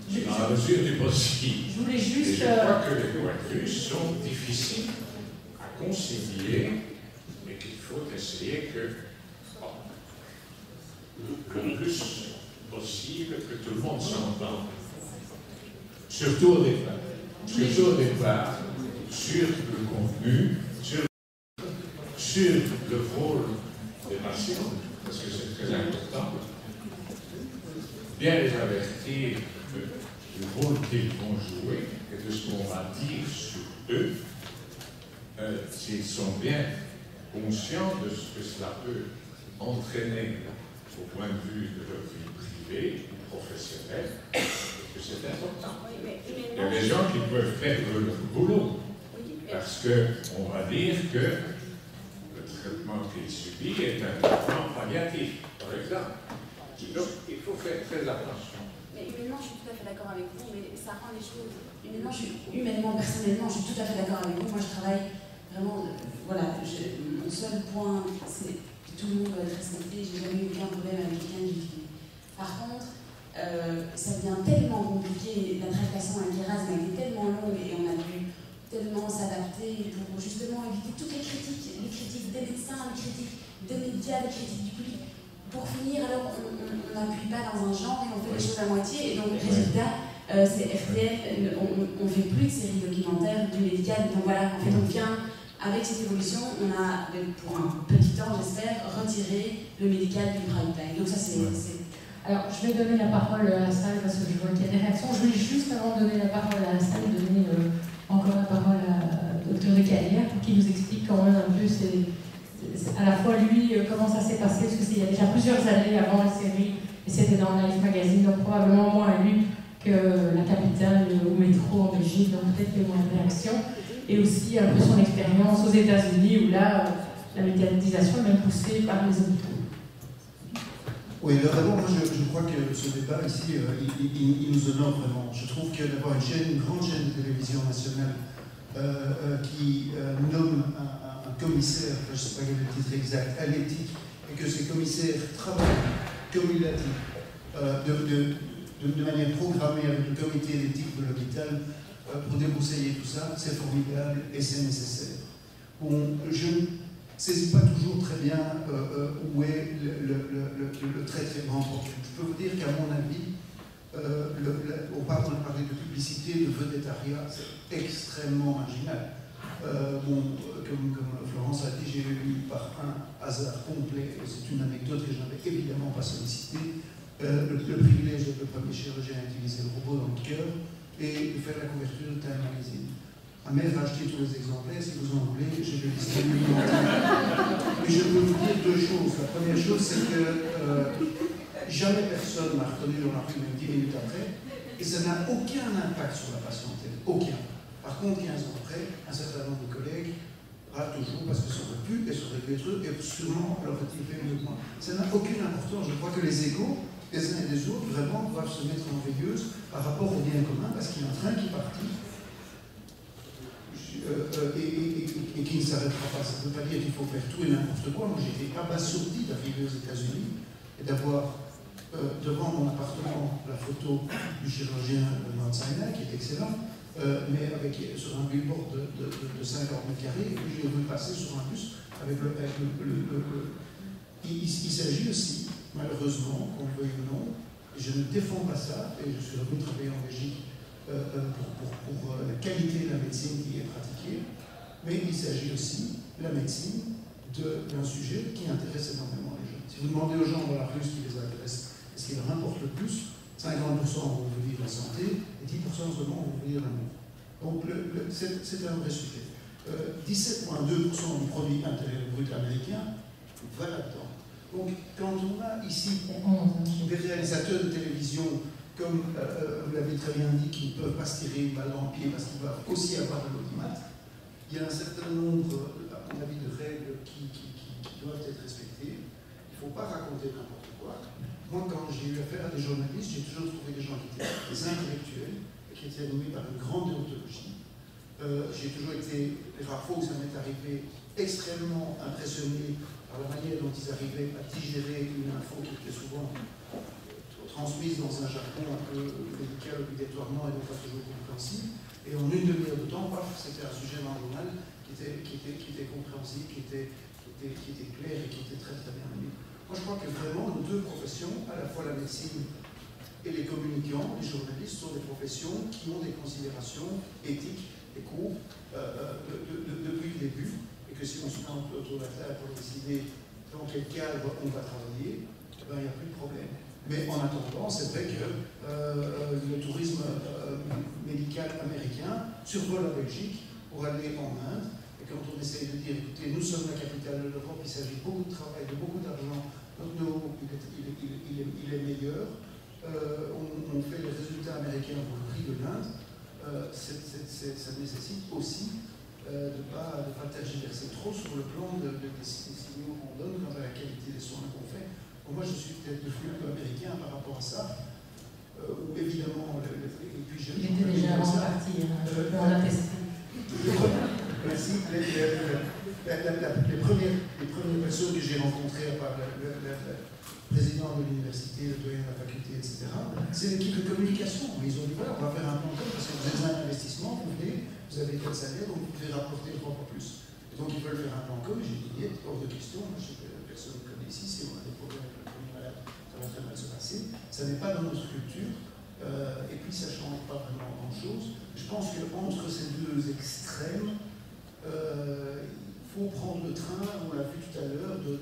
Dans la mesure du possible. Je voulais juste... Et je crois que les points de vue sont difficiles à concilier et qu'il faut essayer que le plus possible que tout le monde s'entende. Surtout au départ. Surtout au départ, sur le contenu, sur le rôle des patients, parce que c'est très important. Bien les avertir du rôle qu'ils vont jouer et de ce qu'on va dire sur eux, s'ils sont bien conscients de ce que cela peut entraîner au point de vue de leur vie privée, professionnelle, que c'est important. Il y a des gens qui peuvent perdre leur boulot parce qu'on va dire que le traitement qu'il subit est un traitement palliatif, par exemple. Donc, il faut faire très attention. Mais humainement, je suis tout à fait d'accord avec vous, mais ça rend les choses. Humainement, personnellement, je suis tout à fait d'accord avec vous. Moi, je travaille vraiment. Voilà, mon seul point, c'est que tout le monde doit être respecté. J'ai jamais eu aucun problème avec quelqu'un qui vit. Par contre, ça devient tellement compliqué. La tractation avec Erasme a été tellement longue et on a dû tellement s'adapter pour justement éviter toutes les critiques des médecins, les critiques des médias, les critiques du public. Pour finir, alors, on n'appuie pas dans un genre et on fait les choses à moitié. Et donc, résultat, c'est RTL, on ne fait plus de séries documentaires du médical. Donc voilà, en fait, on vient, avec cette évolution, on a, pour un petit temps, j'espère, retiré le médical du prime time. Donc ça, c'est... Alors, je vais donner la parole à la salle parce que je vois qu'il y a des réactions. Je voulais juste, avant de donner la parole à la salle, donner encore la parole à Dr Decalière pour qu'il nous explique quand même un peu à la fois lui, comment ça s'est passé, parce qu'il y a déjà plusieurs années avant la série, et c'était dans Life Magazine, donc probablement moins lu que La Capitale ou Métro en Belgique, donc peut-être qu'il y a moins de réactions, et aussi un peu son expérience aux États-Unis, où là, la médiatisation est même poussée par les hôpitaux. Oui, d'abord, moi je crois que ce débat ici, il nous honore vraiment. Je trouve que d'avoir une grande chaîne de télévision nationale qui nomme un commissaire, je ne sais pas quel est le titre exact, à l'éthique, et que ces commissaires travaillent, comme il l'a dit, de manière programmée avec le comité d'éthique de l'hôpital, pour débroussailler tout ça, c'est formidable et c'est nécessaire. Bon, je ne saisis pas toujours très bien où est le très très grand problème. Je peux vous dire qu'à mon avis, on a parlé de publicité, de vedettariat, c'est extrêmement marginal. Bon, comme Florence a dit, j'ai eu par un hasard complet, c'est une anecdote que je n'avais évidemment pas sollicitée, le privilège d'être le premier chirurgien à utiliser le robot dans le cœur et de faire la couverture de Time Magazine. Ma mère a acheté tous les exemplaires, si vous en voulez, je le distribue. Mais je peux vous dire deux choses. La première chose, c'est que jamais personne m'a reconnu dans la rue, même 10 minutes après, et ça n'a aucun impact sur la patientèle, aucun. Par contre, 15 ans après, un certain nombre de collègues râlent toujours parce que ça aurait pu et ça aurait pu être eux, et sûrement l'aurait-il fait mieux que moi. Ça n'a aucune importance. Je crois que les égos, les uns et les autres, vraiment doivent se mettre en veilleuse par rapport au bien commun, parce qu'il y a un train qui est parti et qui ne s'arrêtera pas. Ça ne veut pas dire qu'il faut faire tout et n'importe quoi. Moi, j'ai été abasourdi d'arriver aux États-Unis et d'avoir devant mon appartement la photo du chirurgien Mount Sinai, qui est excellent, mais sur un billboard de 50 mètres carrés, et puis je l'ai vu passer sur un bus avec le il s'agit aussi, malheureusement, qu'on le veuille ou non, et je ne défends pas ça, et je suis revenu travailler en Belgique pour la qualité de la médecine qui est pratiquée, mais il s'agit aussi, la médecine, d'un sujet qui intéresse énormément les jeunes. Si vous demandez aux gens dans la rue ce qui les intéresse, ce qui leur importe le plus, 50% vont vous dire la santé, et 10% seulement vont vous dire l'amour. Donc c'est un vrai sujet. 17,2% du produit intérieur brut américain va là-dedans. Donc, quand on a ici des réalisateurs de télévision, comme vous l'avez très bien dit, qui ne peuvent pas se tirer une balle dans le pied parce qu'ils doivent aussi avoir de l'audimat, il y a un certain nombre, à mon avis, de règles qui doivent être respectées. Il ne faut pas raconter n'importe quoi. Moi, quand j'ai eu affaire à des journalistes, j'ai toujours trouvé des gens qui étaient des intellectuels, qui étaient animés par une grande déontologie. J'ai toujours été, les rares fois où ça m'est arrivé, extrêmement impressionné par la manière dont ils arrivaient à digérer une info qui était souvent transmise dans un jargon un peu médical obligatoirement et non pas toujours compréhensible. Et en une demi-heure de temps, c'était un sujet dans le journal qui était compréhensible, qui était clair et qui était très très bien animé. Moi je crois que vraiment nos deux professions, à la fois la médecine et les communicants, les journalistes, sont des professions qui ont des considérations éthiques et cours depuis le début. Et que si on se met autour de la table pour décider dans quel cadre on va travailler, ben, il n'y a plus de problème. Mais en attendant, c'est vrai que le tourisme médical américain survole la Belgique pour aller en Inde. Et quand on essaye de dire, écoutez, nous sommes la capitale de l'Europe, il s'agit de beaucoup de travail, de beaucoup d'argent, notre euro, il est meilleur. On fait les résultats américains pour le prix de l'Inde. Ça nécessite aussi de ne pas tergiverser trop sur le plan des signaux qu'on donne quant à la qualité des soins qu'on fait. Moi, je suis peut-être devenu un peu américain par rapport à ça, où évidemment, et puis il était déjà avant de partir, on l'a testé. Les premières personnes que j'ai rencontrées, à part le président de l'université, le doyen de la faculté, etc., c'est l'équipe de communication. Ils ont dit, voilà, on va faire un plan com parce que vous êtes un investissement, vous venez, vous avez tel salaire, donc vous pouvez rapporter 3 fois plus. Et donc ils veulent faire un plan com, j'ai dit, hors de question, moi, je sais que personne ne connaît ici, si on a des problèmes avec le premier malade, ça va très mal se passer. Ça n'est pas dans notre culture, et puis ça ne change pas vraiment grand-chose. Je pense qu'entre ces deux extrêmes, il faut prendre le train, on l'a vu tout à l'heure, des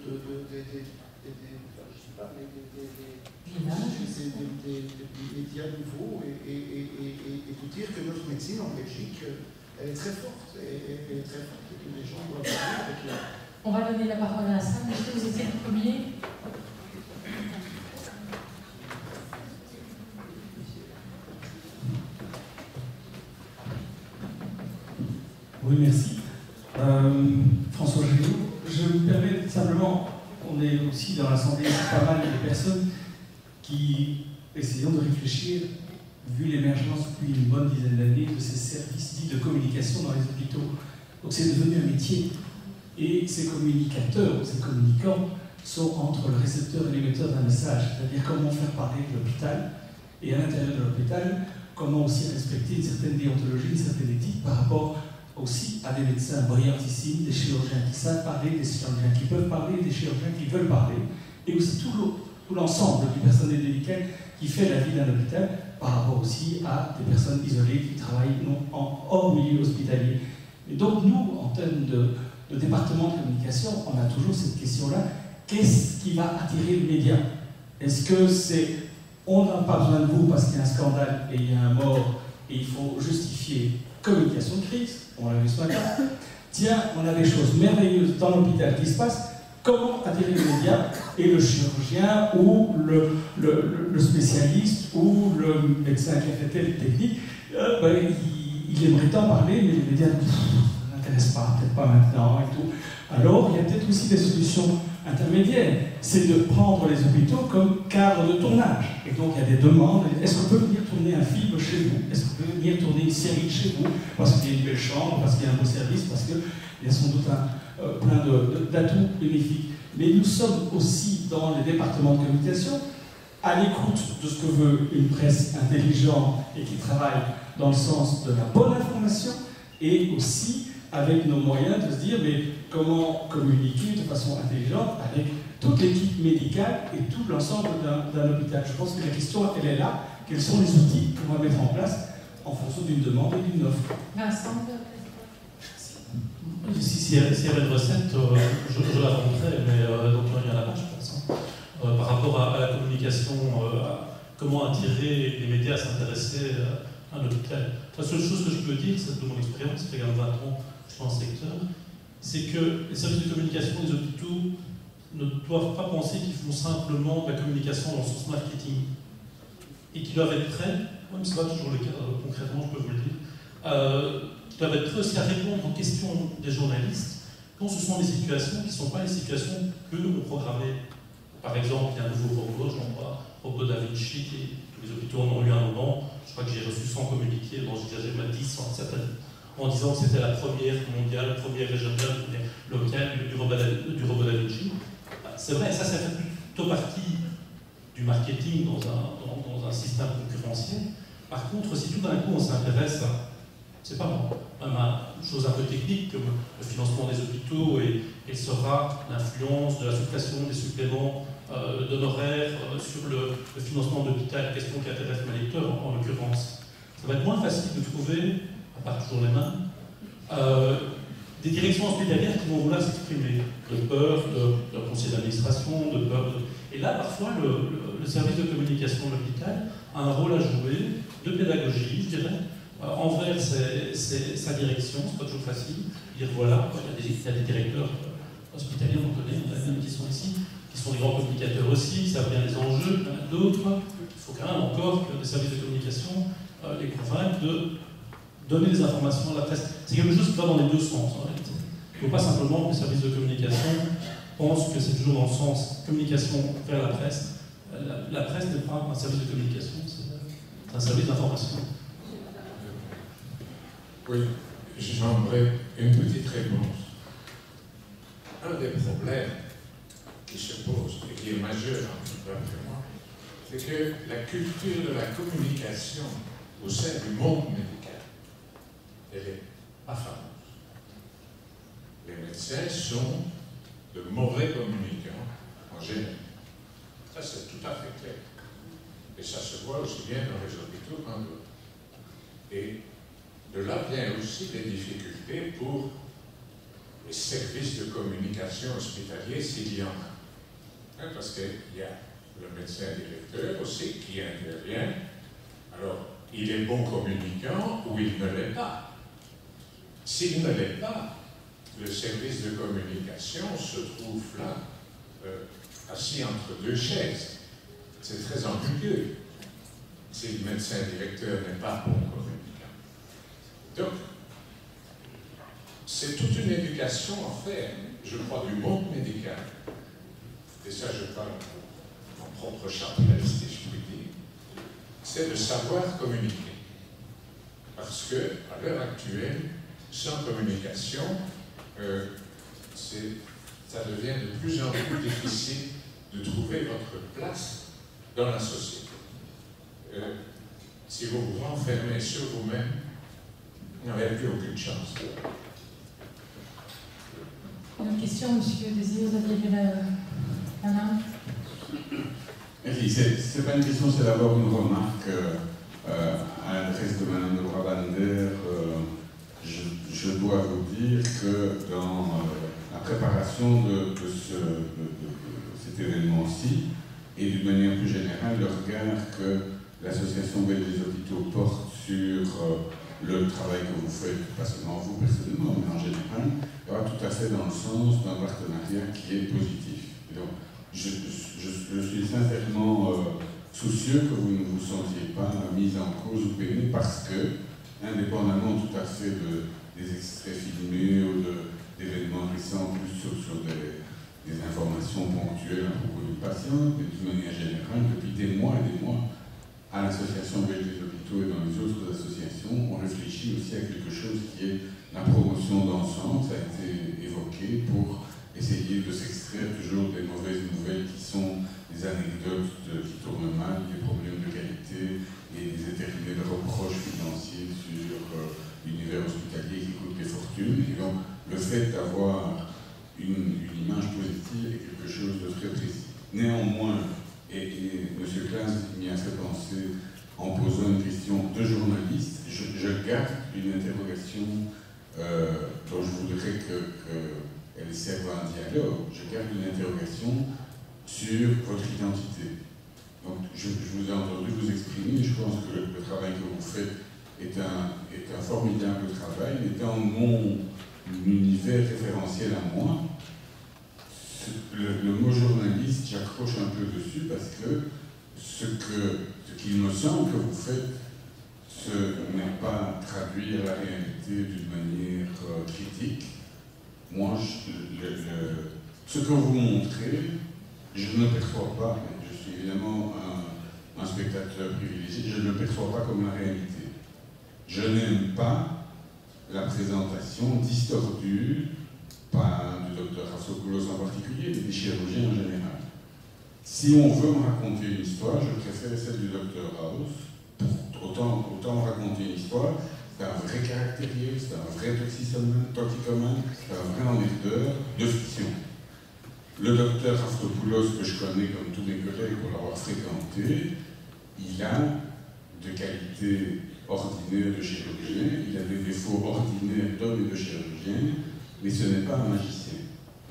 médias nouveaux et de dire que notre médecine en Belgique, elle est très forte. Elle est très forte et que les gens doivent parler avec la... On va donner la parole à Sam. Est-ce que vous étiez le premier? Oui, merci. François Génaud, je me permets simplement, on est aussi dans l'Assemblée pas mal de personnes qui essayons de réfléchir, vu l'émergence depuis une bonne dizaine d'années de ces services dits de communication dans les hôpitaux. Donc c'est devenu un métier. Et ces communicateurs, ces communicants, sont entre le récepteur et l'émetteur d'un message, c'est-à-dire comment faire parler de l'hôpital. Et à l'intérieur de l'hôpital, comment aussi respecter une certaine déontologie, une certaine éthique par rapport aussi à des médecins brillantissimes, des chirurgiens qui savent parler, des chirurgiens qui peuvent parler, des chirurgiens qui veulent parler, et aussi tout l'ensemble du personnel médical qui fait la vie d'un hôpital par rapport aussi à des personnes isolées qui travaillent hors milieu hospitalier. Et donc nous, en termes de département de communication, on a toujours cette question-là, qu'est-ce qui va attirer le média? Est-ce que c'est on n'a pas besoin de vous parce qu'il y a un scandale et il y a un mort et il faut justifier communication de crise, on l'a vu ce matin. Tiens, on a des choses merveilleuses dans l'hôpital qui se passent, comment attirer les médias? Et le chirurgien ou le spécialiste ou le médecin qui a fait telle technique, il aimerait tant parler, mais les médias ne l'intéressent pas, peut-être pas maintenant et tout. Alors, il y a peut-être aussi des solutions intermédiaires. C'est de prendre les hôpitaux comme cadre de tournage. Et donc, il y a des demandes. Est-ce qu'on peut venir tourner un film chez vous? Est-ce qu'on peut venir tourner une série chez vous? Parce qu'il y a une belle chambre, parce qu'il y a un beau service, parce qu'il y a sans doute plein d'atouts bénéfiques. Mais nous sommes aussi dans les départements de communication à l'écoute de ce que veut une presse intelligente et qui travaille dans le sens de la bonne information, et aussi avec nos moyens de se dire mais comment communiquer de façon intelligente avec toute l'équipe médicale et tout l'ensemble d'un hôpital. Je pense que la question, elle est là. Quels sont les outils qu'on va mettre en place en fonction d'une demande et d'une offre? Vincent, s'il y avait une recette, je la montrerai, mais donc il y en a pas, je pense. Par rapport à la communication, comment attirer les médias à s'intéresser à un hôpital. La seule chose que je peux dire, c'est de mon expérience, c'est quand même 20 ans que je suis dans le secteur, c'est que les services de communication des hôpitaux ne doivent pas penser qu'ils font simplement de la communication dans le sens marketing. Et qu'ils doivent être prêts, même si ce n'est pas toujours le cas, concrètement, je peux vous le dire, qu'ils doivent être prêts aussi à répondre aux questions des journalistes quand ce sont des situations qui ne sont pas les situations qu'eux ont programmées. Par exemple, il y a un nouveau robot, je crois, robot Da Vinci, qui tous les hôpitaux en ont eu un moment. Je crois que j'ai reçu 100 communiqués, bon, j'ai ma 10 en disant que c'était la première mondiale, première régionale, première locale du robot Da Vinci. C'est vrai, ça fait plutôt partie du marketing dans un système concurrentiel. Par contre, si tout d'un coup on s'intéresse à, c'est pas une chose un peu technique comme le financement des hôpitaux et sera l'influence de la suppression des suppléments d'honoraires sur le financement de l'hôpital, question qui intéresse mes lecteurs en l'occurrence, ça va être moins facile de trouver, à part toujours les mains, des directions hospitalières qui vont vouloir s'exprimer, de peur de conseil d'administration, de peur de... Et là, parfois, le service de communication de l'hôpital a un rôle à jouer, de pédagogie, je dirais, envers sa direction, c'est pas toujours facile, dire voilà, il y a des directeurs hospitaliers, on connaît, on a même qui sont ici, qui sont des grands communicateurs aussi, qui savent bien les enjeux, il y en a d'autres, il faut quand même encore que les services de communication les convainquent de donner des informations à la presse. C'est quelque chose qui va dans les deux sens, en réalité. Il ne faut pas simplement que les services de communication pensent que c'est toujours dans le sens communication vers la presse. La presse n'est pas un service de communication, c'est un service d'information. Oui, j'aimerais une petite réponse. Un des problèmes qui se pose et qui est majeur en tout cas pour moi, c'est que la culture de la communication au sein du monde médical, elle est affamante. Les médecins sont de mauvais communicants en général. Ça, c'est tout à fait clair. Et ça se voit aussi bien dans les hôpitaux qu'en d'autres. Et de là viennent aussi des difficultés pour les services de communication hospitaliers, s'il y en a. Parce qu'il y a le médecin directeur aussi qui intervient. Alors, il est bon communicant ou il ne l'est pas. S'il ne l'est pas, le service de communication se trouve là, assis entre deux chaises. C'est très ambigu si le médecin directeur n'est pas bon communicant. Donc, c'est toute une éducation à faire, je crois, du monde médical. Et ça, je parle en propre chapitre, si je puis dire. C'est de savoir communiquer. Parce que, à l'heure actuelle, sans communication, ça devient de plus en plus difficile de trouver votre place dans la société. Si vous vous renfermez sur vous-même, vous n'avez plus aucune chance. Une question, monsieur Désir, vous aviez levé la main. Merci, c'est pas une question, c'est d'abord une remarque à l'adresse de Madame de Brabander. Je dois vous dire que dans la préparation de cet événement-ci, et d'une manière plus générale, le regard que l'Association belge des hôpitaux porte sur le travail que vous faites, pas seulement vous personnellement, mais en général, va tout à fait dans le sens d'un partenariat qui est positif. Et donc, je suis sincèrement soucieux que vous ne vous sentiez pas mis en cause ou peiné parce que, indépendamment tout à fait des extraits filmés ou d'événements récents, plus sur des informations ponctuelles à propos d'une patiente, mais d'une manière générale, depuis des mois et des mois, à l'Association belge des hôpitaux et dans les autres associations, on réfléchit aussi à quelque chose qui est la promotion d'ensemble. Ça a été évoqué pour essayer de s'extraire toujours des mauvaises nouvelles qui sont des anecdotes qui tournent mal, des problèmes de qualité et des éternels reproches financiers sur l'univers hospitalier qui coûte des fortunes. Et donc, le fait d'avoir une image positive est quelque chose de très précis. Néanmoins, et M. Klaas m'y a fait penser en posant une question de journaliste, je garde une interrogation dont je voudrais qu'elle serve à un dialogue. Je garde une interrogation sur votre identité. Donc, je vous ai entendu vous exprimer, je pense que le travail que vous faites est un formidable travail, mais dans mon univers référentiel à moi, le mot journaliste, j'accroche un peu dessus parce que ce qu'il me semble que vous faites, ce n'est pas traduire la réalité d'une manière critique. Moi, ce que vous montrez, je ne le perçois pas, mais je suis évidemment un spectateur privilégié, je ne le perçois pas comme la réalité. Je n'aime pas la présentation distordue, pas du docteur Rassopoulos en particulier, mais des chirurgiens en général. Si on veut me raconter une histoire, je préfère celle du docteur House. Autant raconter une histoire, c'est un vrai caractérier, c'est un vrai toxicomane, c'est un vrai emmerdeur de fiction. Le docteur Rassopoulos, que je connais comme tous mes collègues pour l'avoir fréquenté, il a de qualités ordinaires de chirurgien, il a des défauts ordinaires d'homme et de chirurgien, mais ce n'est pas un magicien,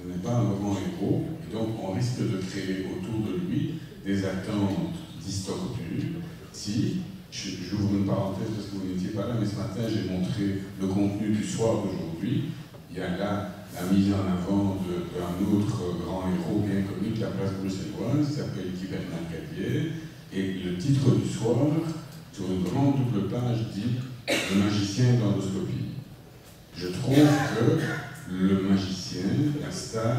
ce n'est pas un grand héros, et donc on risque de créer autour de lui des attentes distordues. Si, j'ouvre une parenthèse parce que vous n'étiez pas là, mais ce matin j'ai montré le contenu du soir d'aujourd'hui. Il y a là la mise en avant d'un autre grand héros bien connu de la place bruxelloise, qui s'appelle Guy Bernard Cadier, et le titre du soir, sur une grande double page, dit « Le magicien d'endoscopie ». Je trouve que le magicien, la star,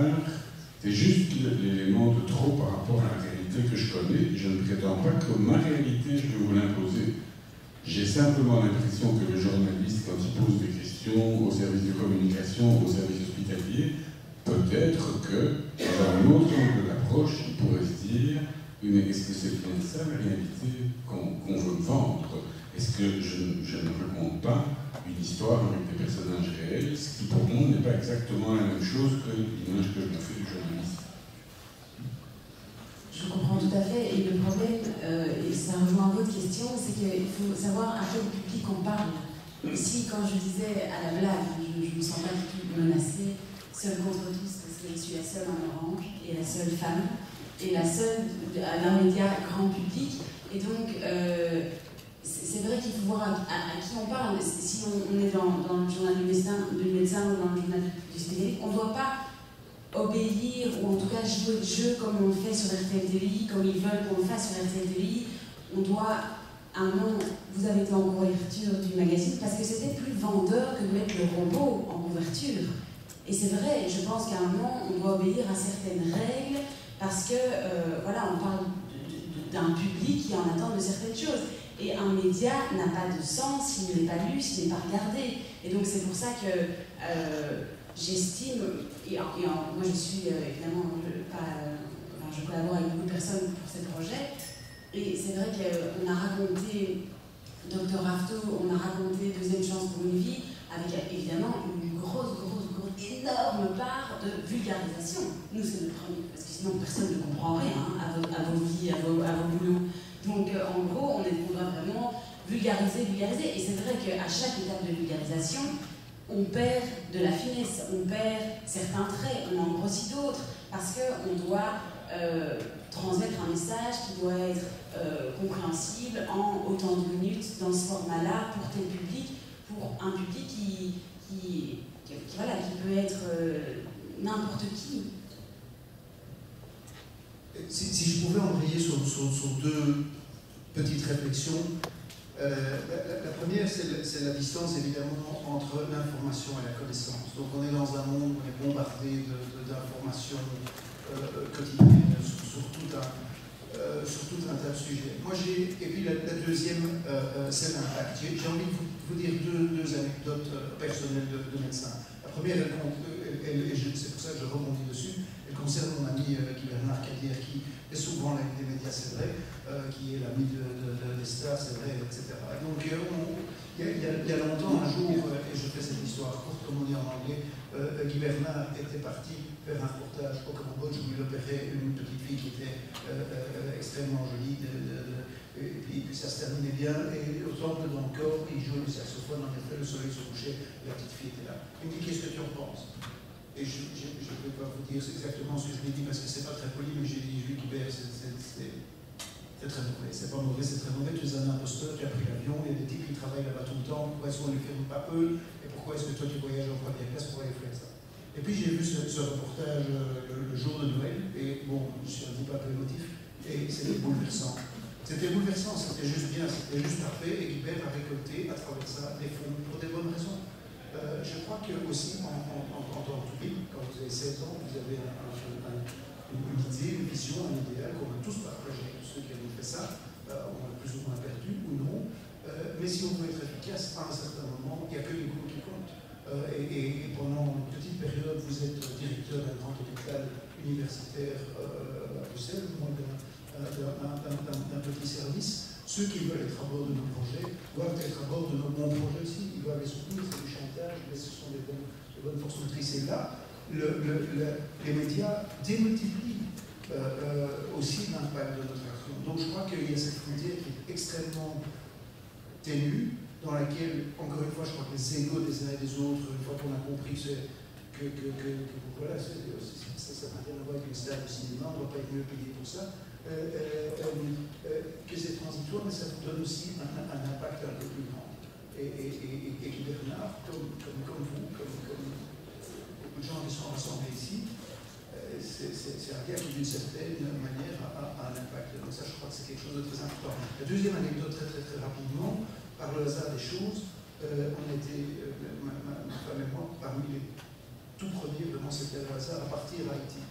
c'est juste l'élément de trop par rapport à la réalité que je connais. Je ne prétends pas que ma réalité, je peux vous l'imposer. J'ai simplement l'impression que le journaliste, quand il pose des questions au service de communication, au service hospitalier, peut-être que, dans un autre angle d'approche, il pourrait se dire « Est-ce que c'est bien ça la réalité qu'on veut me vendre? Est-ce que je ne raconte pas une histoire avec des personnages réels, ce qui pour moi n'est pas exactement la même chose que l'image que je me fais du journaliste ?» Je comprends tout à fait, et le problème, et ça rejoint votre question, c'est qu'il faut savoir à quel public on parle. Ici, quand je disais à la blague, je ne me sens pas du tout menacée, seule contre tous, parce que je suis la seule en Orange, et la seule femme, et la seule d'un média grand public, et donc c'est vrai qu'il faut voir à qui on parle. Si on est dans le journal du médecin ou dans le journal du spécialiste, on ne doit pas obéir ou en tout cas jouer le jeu comme on le fait sur RTL TVI, comme ils veulent qu'on le fasse sur RTL TVI. On doit, à un moment, vous avez été en couverture du magazine parce que c'était plus vendeur que de mettre le robot en couverture. Et c'est vrai, je pense qu'à un moment, on doit obéir à certaines règles parce que, voilà, on parle d'un public qui en attend de certaines choses. Et un média n'a pas de sens s'il n'est pas lu, s'il n'est pas regardé. Et donc c'est pour ça que j'estime, moi je suis évidemment, je collabore avec beaucoup de personnes pour ce projet, et c'est vrai qu'on a raconté Dr Rafto, on a raconté Deuxième chance pour une vie, avec évidemment une grosse, énorme part de vulgarisation. Nous, c'est notre premier, parce que sinon personne ne comprend rien à vos vies, à vos boulots. Donc, en gros, on doit vraiment vulgariser. Et c'est vrai qu'à chaque étape de vulgarisation, on perd de la finesse, on perd certains traits, on en grossit d'autres, parce qu'on doit transmettre un message qui doit être compréhensible en autant de minutes dans ce format-là pour tel public, pour un public qui peut être n'importe qui. Si je pouvais embrayer sur deux petites réflexions. La première, c'est la distance évidemment entre l'information et la connaissance. Donc on est dans un monde où on est bombardé d'informations quotidiennes sur tout un tas de sujets. Et puis la deuxième, c'est l'impact. J'ai envie de vous dire deux anecdotes personnelles de médecins. La première, c'est pour ça que je rebondis dessus, elle concerne mon ami Guy Bernard Cadière, qui est souvent l'ami des médias, c'est vrai, qui est l'ami des stars, c'est vrai, etc. Et donc il y a longtemps, un jour, et je fais cette histoire courte comme on dit en anglais, Guy Bernard était parti faire un reportage au Cambodge où il opérait une petite fille qui était extrêmement jolie, et puis ça se terminait bien, et au temple dans le corps, il jouait le saxophone, en effet, le soleil se couchait, et la petite fille était là. Il me dit, qu'est-ce que tu en penses? Et je ne vais pas vous dire exactement ce que je lui ai dit parce que c'est pas très poli, mais j'ai dit, Jules Guibert, c'est très mauvais. C'est pas mauvais, c'est très mauvais. Tu es un imposteur, tu as pris l'avion, il y a des types qui travaillent là-bas tout le temps. Pourquoi est-ce qu'on les filme pas eux? Et pourquoi est-ce que toi tu voyages en première classe pour aller faire ça? Et puis j'ai vu ce reportage le jour de Noël, et bon, je suis un petit peu émotif, et c'était bouleversant. C'était bouleversant, c'était juste bien, c'était juste parfait, et Guibert a récolté à travers ça des fonds pour des bonnes raisons. Je crois que aussi, en tant que public, quand vous avez 16 ans, vous avez une idée, une vision, un idéal qu'on a tous partagé. Tous ceux qui ont fait ça, on a plus ou moins perdu ou non. Mais si on veut être efficace, à un certain moment, il n'y a que les cours qui comptent. Et pendant une petite période, vous êtes directeur d'un grand hôpital universitaire à Bruxelles, moins d'un petit service. Ceux qui veulent être à bord de nos projets doivent être à bord de nos bons projets aussi. Ils doivent les soutenir, c'est du chantage, mais ce sont des bonnes forces motrices. Et là, les médias démultiplient aussi l'impact de notre action. Donc je crois qu'il y a cette frontière qui est extrêmement ténue, dans laquelle, encore une fois, je crois que les égos des uns et des autres, une fois qu'on a compris que voilà, ça n'a rien à voir avec une star de cinéma, on ne doit pas être mieux payé pour ça. Que c'est transitoire, mais ça vous donne aussi un impact un peu plus grand. Et Guy Bernard, comme vous, comme beaucoup de gens qui sont rassemblés ici, c'est un gars qui, d'une certaine manière, a un impact. Donc ça, je crois que c'est quelque chose de très important. La deuxième anecdote, très rapidement, par le hasard des choses, on était, ma femme et moi, parmi les tout premiers, vraiment c'était le hasard, à partir à Haïti.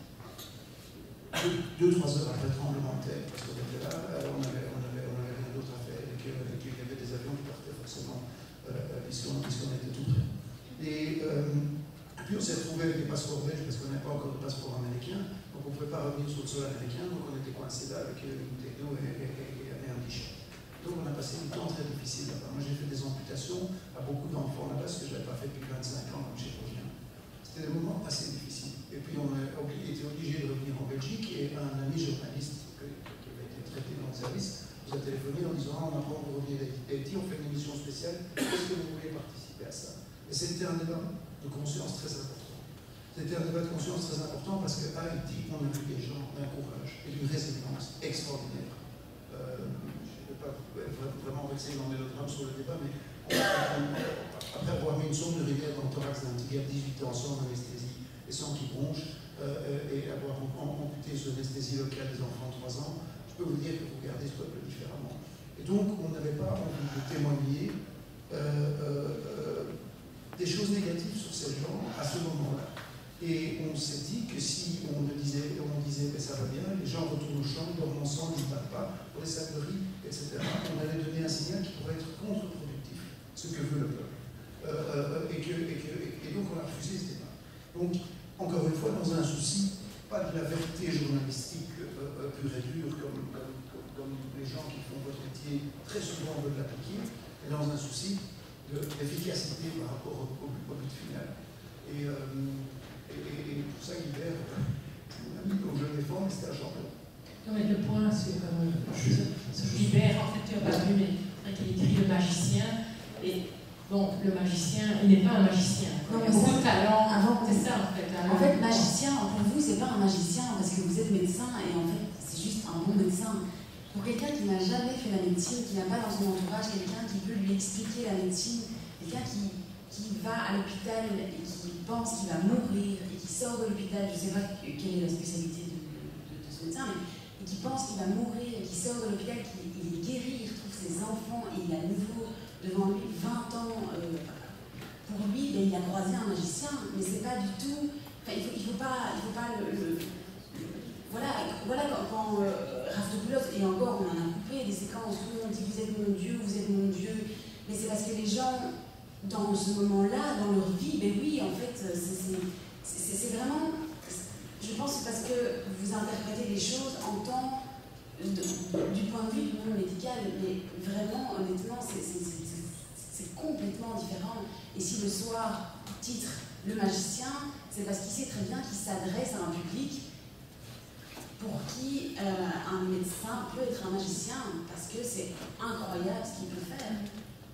2-3 heures après le tremblement de terre, parce qu'on était là, on avait rien d'autre à faire, et qu'il y avait des avions qui partaient forcément, puisqu'on était tout près. Et puis on s'est retrouvé avec des passeports belges, parce qu'on n'avait pas encore de passeport américain, donc on ne pouvait pas revenir sur le sol américain, donc on était coincé là avec une bouteille d'eau et un t-shirt. Donc on a passé un temps très difficile là-bas. Moi j'ai fait des amputations à beaucoup d'enfants là-bas, ce que je n'avais pas fait depuis 25 ans comme chirurgien. C'était des moments assez difficiles. Et puis on a été obligé de revenir en Belgique et un ami journaliste qui avait été traité dans le service nous a téléphoné en disant on apprend pour revenir d'Haïti, on fait une émission spéciale, est-ce que vous voulez participer à ça? Et c'était un débat de conscience très important. C'était un débat de conscience très important parce qu'à Haïti, on a vu des gens d'un courage et d'une résilience extraordinaire. Je ne vais pas vraiment vexer dans mélodrame sur le débat, mais après avoir mis une sonde de rivière dans le thorax d'un petit gars de 18 ans sans anesthésie et sans qui bronche, et avoir amputé sur l'anesthésie locale des enfants de 3 ans, je peux vous dire que vous regardez ce peuple différemment. Et donc, on n'avait pas envie de témoigner des choses négatives sur ces gens à ce moment-là. Et on s'est dit que si on disait ben, ça va bien, les gens retournent au champ, dorment ensemble, ils ne se battent pas, pour les sacreries, etc., on allait donner un signal qui pourrait être contre-productif, ce que veut le peuple. Et donc on a refusé ce débat. Donc, encore une fois, dans un souci, pas de la vérité journalistique pure et dure, comme les gens qui font votre métier très souvent veulent l'appliquer, dans un souci d'efficacité par rapport au but final. Et pour ça, Guibert, mon ami dont je le défends, c'était un champion. Non, mais le point sur Guibert, en fait, tu n'as pas vu, mais il écrit le magicien. Et bon, le magicien, il n'est pas un magicien. Non, il a beaucoup de talent. C'est ça, en fait. En fait, magicien, pour vous, c'est pas un magicien parce que vous êtes médecin et en fait, c'est juste un bon médecin. Pour quelqu'un qui n'a jamais fait la médecine, qui n'a pas dans son entourage quelqu'un qui peut lui expliquer la médecine, quelqu'un qui va à l'hôpital et qui pense qu'il va mourir et qui sort de l'hôpital, je ne sais pas quelle est la spécialité de ce médecin, mais et qui pense qu'il va mourir et qui sort de l'hôpital, qu'il est guéri, il retrouve ses enfants et il a à nouveau devant lui 20 ans. Pour lui, il a croisé un magicien, mais c'est pas du tout. Enfin, il faut pas voilà quand Raftopoulos, et encore on en a coupé des séquences où on dit vous êtes mon Dieu, mais c'est parce que les gens, dans ce moment-là, dans leur vie, ben oui, en fait, c'est vraiment. Je pense parce que vous interprétez les choses en tant du point de vue du monde médical, mais vraiment, honnêtement, c'est complètement différent. Et si le soir titre le magicien, c'est parce qu'il sait très bien qu'il s'adresse à un public pour qui un médecin peut être un magicien, parce que c'est incroyable ce qu'il peut faire.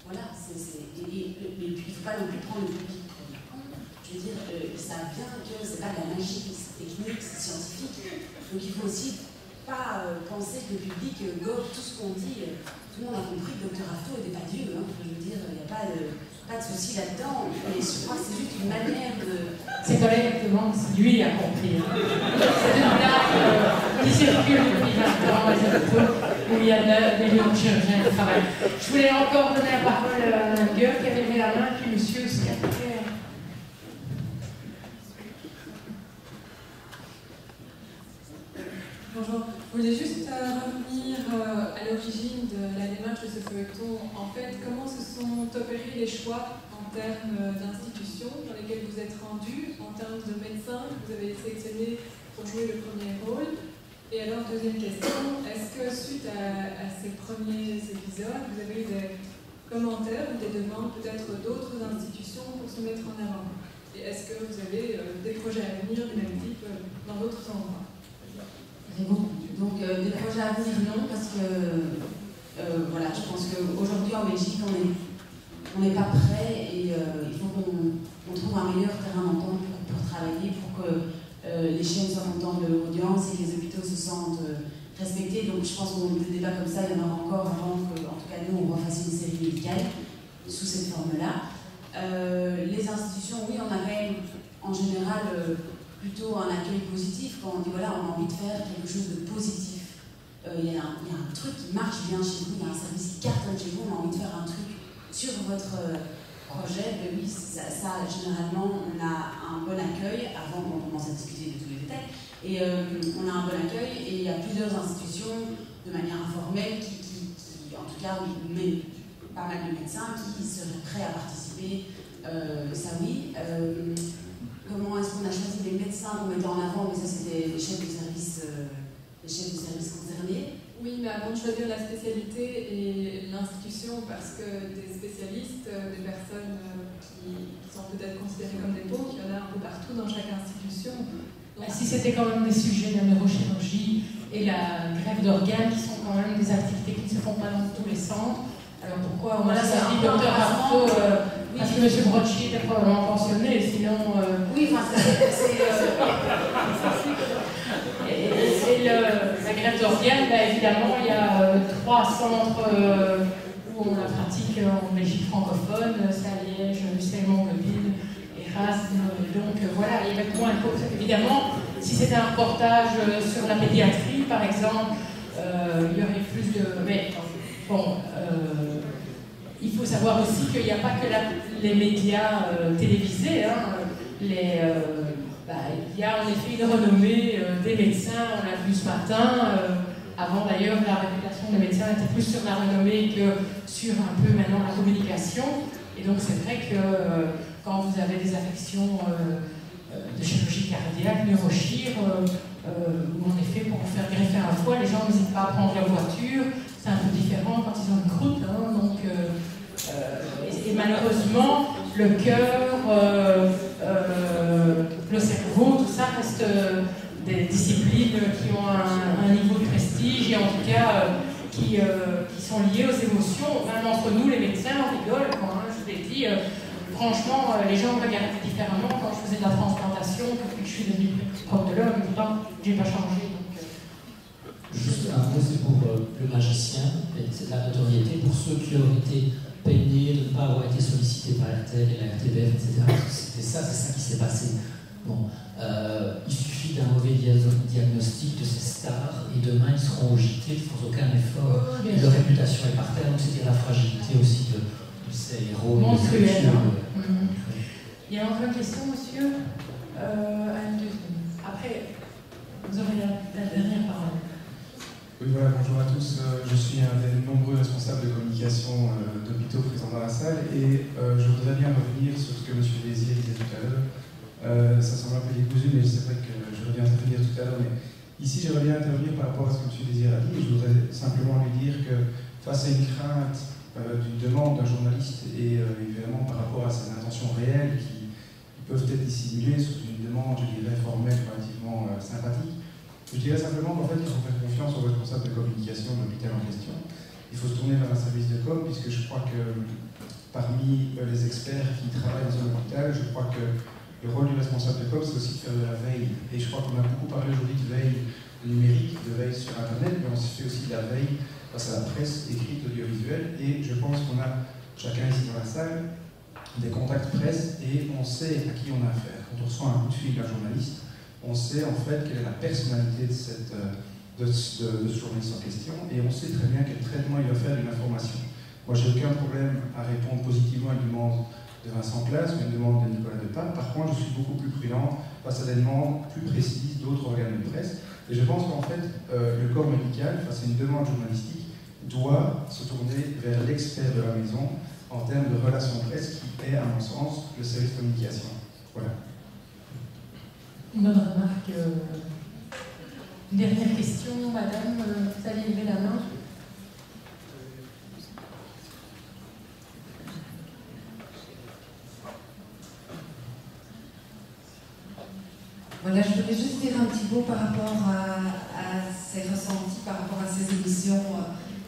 Voilà, et puis il ne faut pas non plus prendre le public pour des cons. Je veux dire, ça vient que c'est pas de la magie, c'est technique, c'est scientifique. Donc il faut aussi pas penser que le public gobe tout ce qu'on dit. Tout le monde a compris que Dr Rafto n'était pas Dieu. Hein. Je veux dire, il n'y a pas de souci là-dedans. Mais je crois que c'est juste une manière de... C'est pas exactement si lui a compris. Hein. C'est une blague qui circule depuis 20 ans où il y a des millions de chirurgiens qui travaillent. Je voulais encore donner la parole à un gueule qui avait levé la main, puis monsieur secrétaire. Bonjour. Je voulais juste revenir à l'origine de la démarche de ce feuilleton. En fait, comment se sont opérés les choix en termes d'institutions dans lesquelles vous êtes rendus, en termes de médecins que vous avez sélectionnés pour jouer le premier rôle? Et alors, deuxième question, est-ce que suite à ces premiers épisodes, vous avez eu des commentaires ou des demandes peut-être d'autres institutions pour se mettre en avant? Et est-ce que vous avez des projets à venir du même type dans d'autres endroits? Donc des projets à venir, non, parce que voilà, je pense qu'aujourd'hui en Belgique, on n'est pas prêt et il faut qu'on trouve un meilleur terrain d'entente pour travailler, pour que les chaînes soient contentes de leur audience et que les hôpitaux se sentent respectés. Donc je pense que des débats comme ça, il y en aura encore avant que, en tout cas, nous, on refasse une série médicale sous cette forme-là. Les institutions, oui, on a quand même, en général, plutôt un accueil positif quand on dit voilà, on a envie de faire quelque chose de positif. Il y a un truc qui marche bien chez vous, il y a un service qui cartonne chez vous, on a envie de faire un truc sur votre projet. Mais oui, ça généralement, on a un bon accueil avant qu'on commence à discuter de tous les détails. Et on a un bon accueil et il y a plusieurs institutions de manière informelle qui en tout cas, mais pas mal de médecins qui seraient prêts à participer. Ça oui. Comment est-ce qu'on a choisi les médecins qu'on mettait en avant? Mais ça, c'était les chefs de service concernés. Oui, mais avant de choisir la spécialité et l'institution, parce que des spécialistes, des personnes qui sont peut-être considérées comme des pauvres, il y en a un peu partout dans chaque institution. Donc, si c'était quand même des sujets de la neurochirurgie et la greffe d'organes, qui sont quand même des activités qui ne se font pas dans tous les centres, alors pourquoi on a choisi Dr Rafto parce que M. Brocchi était probablement pensionné, sinon... Oui, enfin, Et la greffe d'organes, évidemment, il y a 3 centres où on la pratique en Belgique francophone, c'est à Liège, Lucerne-Montgobine, Erasme, donc voilà, il y avait moins de causes. Évidemment, si c'était un reportage sur la pédiatrie, par exemple, il y aurait plus de... Mais bon... il faut savoir aussi qu'il n'y a pas que les médias télévisés. Hein. Il y a en effet une renommée des médecins, on l'a vu ce matin. Avant d'ailleurs, la réputation des médecins était plus sur la renommée que sur un peu maintenant la communication. Et donc c'est vrai que quand vous avez des affections de chirurgie cardiaque, neurochir, où en effet pour vous faire greffer un foie, les gens n'hésitent pas à prendre leur voiture. C'est un peu différent quand ils ont une croûte, hein, donc malheureusement, le cœur, le cerveau, tout ça reste des disciplines qui ont un niveau de prestige et en tout cas qui sont liées aux émotions. Même entre nous, les médecins, on rigole quand je vous ai dit, franchement, les gens me regardaient différemment quand je faisais de la transplantation, depuis que je suis devenue proctologue, j'ai pas changé. Juste un mot, c'est pour le magicien, c'est de la notoriété pour ceux qui ont été peignés de ne pas avoir été sollicités par RTL et la RTBF, etc. C'est ça qui s'est passé. Bon, il suffit d'un mauvais diagnostic de ces stars et demain ils seront au JT sans aucun effort et leur réputation est par terre, donc c'est la fragilité aussi de ces héros. Il y a encore une question, monsieur après, vous aurez la dernière parole. Oui, voilà, bonjour à tous. Je suis un des nombreux responsables de communication d'hôpitaux présents dans la salle et je voudrais bien revenir sur ce que M. Désir disait tout à l'heure. Ça semble un peu décousu, mais c'est vrai que j'aurais bien intervenir tout à l'heure. Mais ici, j'aimerais bien intervenir par rapport à ce que M. Désir a dit. Je voudrais simplement lui dire que face à une crainte d'une demande d'un journaliste et évidemment par rapport à ses intentions réelles qui peuvent être dissimulées sous une demande, je dirais, formelle, relativement sympathique, je dirais simplement qu'en fait, il faut faire confiance aux responsables de communication de l'hôpital en question. Il faut se tourner vers un service de com, puisque je crois que parmi les experts qui travaillent dans un hôpital, je crois que le rôle du responsable de com, c'est aussi de faire de la veille. Et je crois qu'on a beaucoup parlé aujourd'hui de veille numérique, de veille sur Internet, mais on fait aussi de la veille face à la presse écrite, audiovisuelle. Et je pense qu'on a, chacun ici dans la salle, des contacts presse et on sait à qui on a affaire. Quand on reçoit un coup de fil d'un journaliste, on sait en fait quelle est la personnalité de ce journaliste en question et on sait très bien quel traitement il va faire d'une information. Moi, j'ai aucun problème à répondre positivement à une demande de Vincent Claes ou une demande de Nicolas Depape. Par contre, je suis beaucoup plus prudent face à des demandes plus précises d'autres organes de presse. Et je pense qu'en fait, le corps médical, face à une demande journalistique, doit se tourner vers l'expert de la maison en termes de relations presse qui est, à mon sens, le service de communication. Voilà. Une autre remarque. Une dernière question, madame, vous allez lever la main. Voilà, je voulais juste dire un petit mot par rapport à ces ressentis, par rapport à ces émissions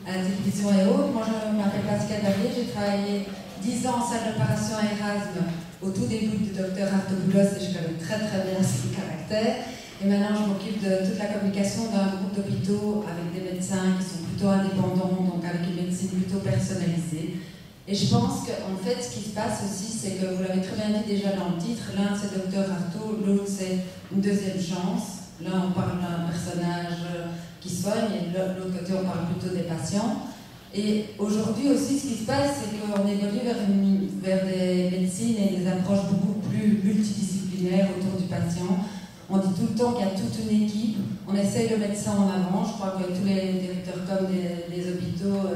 à la télévision et autres. Moi, je m'appelle Pascal Davier, j'ai travaillé 10 ans en salle d'opération à Erasme au tout début du docteur Artoboulos et je connais très très bien son caractère. Et maintenant, je m'occupe de toute la communication d'un groupe d'hôpitaux avec des médecins qui sont plutôt indépendants, donc avec une médecine plutôt personnalisée. Et je pense qu'en fait, ce qui se passe aussi, c'est que vous l'avez très bien dit déjà dans le titre, l'un c'est docteur Artaud, l'autre c'est une deuxième chance. Là, on parle d'un personnage qui soigne et de l'autre côté, on parle plutôt des patients. Et aujourd'hui aussi, ce qui se passe, c'est qu'on évolue vers des médecines et des approches beaucoup plus multidisciplinaires autour du patient. On dit tout le temps qu'il y a toute une équipe, on essaye de mettre ça en avant. Je crois que tous les directeurs comme des hôpitaux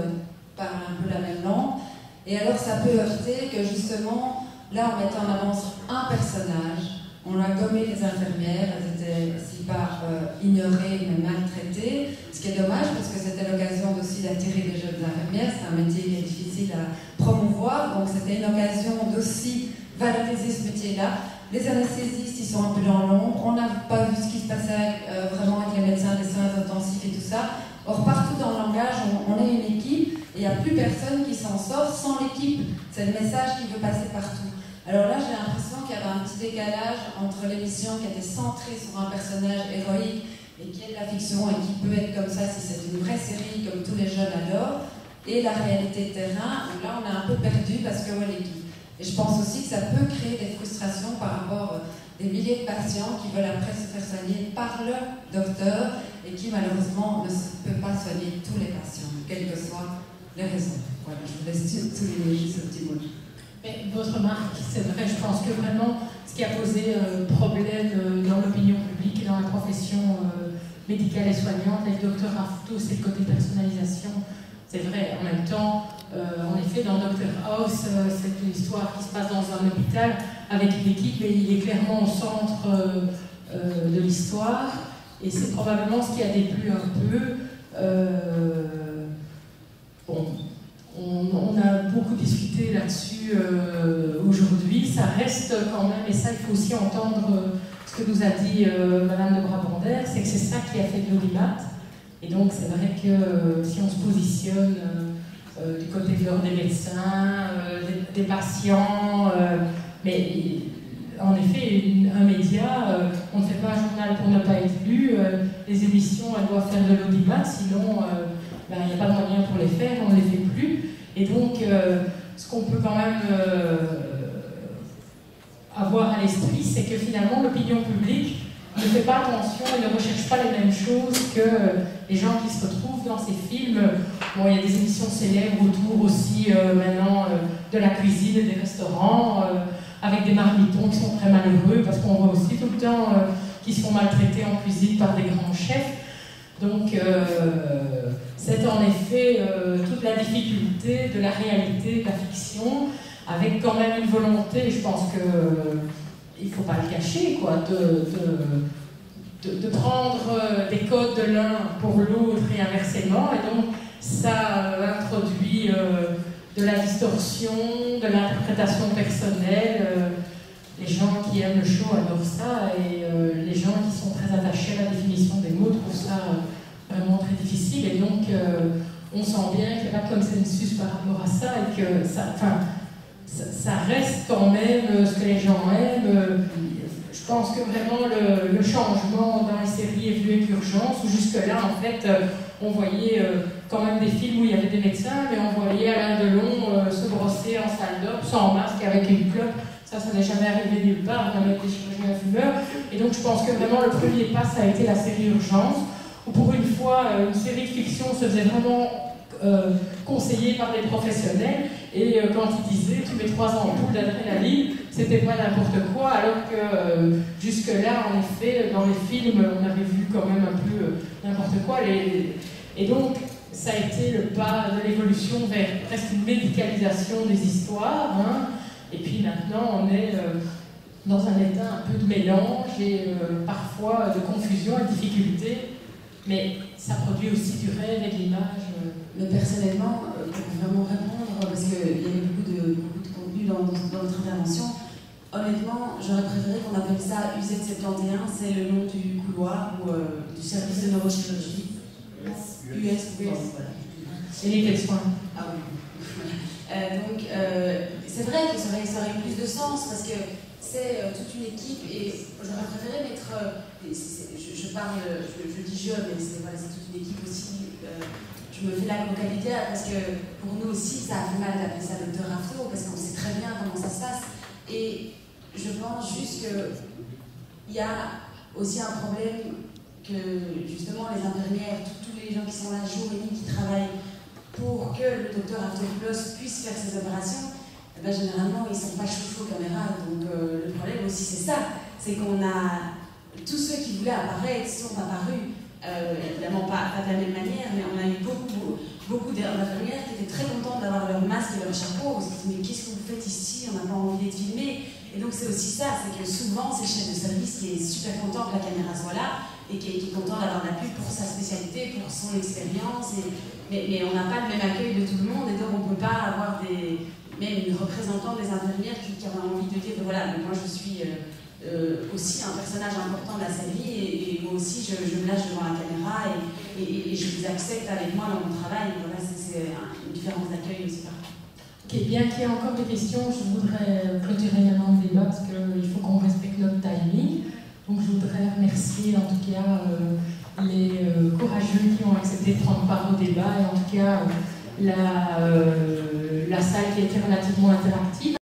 parlent un peu la même langue. Et alors, ça peut heurter que justement, là, on mettait en avant un personnage, on a gommé les infirmières, elles étaient si par ignorées mais maltraitées, ce qui est dommage parce que c'était l'occasion aussi d'attirer les jeunes infirmières, c'est un métier qui est difficile à promouvoir, donc c'était une occasion d'aussi valoriser ce métier-là. Les anesthésistes, ils sont un peu dans l'ombre, on n'a pas vu ce qui se passait vraiment avec les médecins des soins intensifs et tout ça. Or, partout dans le langage, on est une équipe et il n'y a plus personne qui s'en sort sans l'équipe. C'est le message qui veut passer partout. Alors là, j'ai l'impression qu'il y avait un petit décalage entre l'émission qui était centrée sur un personnage héroïque et qui est de la fiction et qui peut être comme ça si c'est une vraie série comme tous les jeunes adorent, et la réalité de terrain, où là on est un peu perdu parce que où est l'équipe. Et je pense aussi que ça peut créer des frustrations par rapport à des milliers de patients qui veulent après se faire soigner par leur docteur et qui malheureusement ne peut pas soigner tous les patients, quelles que soient les raisons. Voilà, je vous laisse souligner juste ce petit mot. Mais votre remarque, c'est vrai, je pense que vraiment ce qui a posé problème dans l'opinion publique et dans la profession médicale et soignante avec le docteur Artaud, c'est le côté personnalisation. C'est vrai, en même temps, en effet, dans Dr House, c'est une histoire qui se passe dans un hôpital avec une équipe et il est clairement au centre de l'histoire. Et c'est probablement ce qui a déplu un peu. Bon, on a beaucoup discuté là-dessus aujourd'hui. Ça reste quand même, et ça il faut aussi entendre ce que nous a dit Madame de Brabander, c'est que c'est ça qui a fait de l'audimat. Et donc c'est vrai que si on se positionne du côté de l'ordre des médecins, des patients, mais en effet, un média, on ne fait pas un journal pour ne pas être lu, les émissions, elles doivent faire de l'audimat, sinon il n'y a pas de moyen pour les faire, on ne les fait plus. Et donc, ce qu'on peut quand même avoir à l'esprit, c'est que finalement, l'opinion publique ne fait pas attention et ne recherche pas les mêmes choses que les gens qui se retrouvent dans ces films. Bon, il y a des émissions célèbres autour aussi maintenant de la cuisine et des restaurants, avec des marmitons qui sont très malheureux, parce qu'on voit aussi tout le temps qu'ils se font maltraiter en cuisine par des grands chefs. Donc, c'est en effet toute la difficulté de la réalité, de la fiction, avec quand même une volonté, je pense qu'il ne faut pas le cacher, quoi, de prendre des codes de l'un pour l'autre et inversement, et donc ça introduit de la distorsion, de l'interprétation personnelle. Les gens qui aiment le show adorent ça, et les gens qui sont très attachés à la définition des mots trouvent ça vraiment très difficile, et donc on sent bien qu'il y a pas de consensus par rapport à ça, et que ça reste quand même ce que les gens aiment. Je pense que vraiment le changement dans les séries est venu avec l'urgence, où jusque-là, en fait, on voyait quand même des films où il y avait des médecins, mais on voyait Alain Delon se brosser en salle d'op, sans masque, avec une clope. Ça n'est jamais arrivé nulle part, on a même des chirurgiens fumeurs. Et donc je pense que vraiment le premier pas, ça a été la série Urgence, où pour une fois, une série de fiction se faisait vraiment conseillée par des professionnels, et quand ils disaient tu mets 3 ampoules d'adrénaline, c'était pas n'importe quoi, alors que jusque-là, en effet, dans les films, on avait vu quand même un peu n'importe quoi. Et donc, ça a été le pas de l'évolution vers presque une médicalisation des histoires, hein. Et puis maintenant, on est dans un état un peu de mélange et parfois de confusion et de difficulté, mais ça produit aussi du rêve et de l'image. Mais personnellement, pour vraiment répondre, parce qu'il y avait beaucoup de contenu dans votre intervention, honnêtement, j'aurais préféré qu'on appelle ça UZ71, c'est le nom du couloir ou du service de neurochirurgie. US. Voilà. Et les soins. Ah oui. Donc, c'est vrai que ça aurait eu plus de sens, parce que c'est toute une équipe, et j'aurais préféré mettre, je dis je, mais c'est toute une équipe aussi, je me fais la localité, parce que pour nous aussi, ça a fait mal d'appeler ça Dr Rafto, parce qu'on sait très bien comment ça se passe, et je pense juste qu'il y a aussi un problème que, justement, les infirmières, tous les gens qui sont là jour et nuit, qui travaillent pour que le docteur Arthropoulos puisse faire ses opérations, eh ben, généralement ils ne sont pas chauds aux caméras. Donc le problème aussi c'est ça, c'est qu'on a tous ceux qui voulaient apparaître sont apparus, évidemment pas de la même manière, mais on a eu beaucoup d'infirmières qui étaient très contentes d'avoir leur masque et leur chapeau, parce qu'ils se disaient mais qu'est-ce que vous faites ici, on n'a pas envie d'être filmé. Et donc c'est aussi ça, c'est que souvent c'est le chef de service qui est super content que la caméra soit là, et qui est content d'avoir la pub pour sa spécialité, pour son expérience, mais on n'a pas le même accueil de tout le monde, et donc on ne peut pas avoir même une représentante des infirmières qui a envie de dire voilà, moi je suis aussi un personnage important de la série, et moi aussi je me lâche devant la caméra, et je vous accepte avec moi dans mon travail. Voilà, c'est une différence d'accueil aussi. Ok, bien qu'il y ait encore des questions, je voudrais clôturer maintenant le débat, parce qu'il faut qu'on respecte notre timing. Donc je voudrais remercier en tout cas les courageux qui ont accepté de prendre part au débat, et en tout cas la salle qui a été relativement interactive.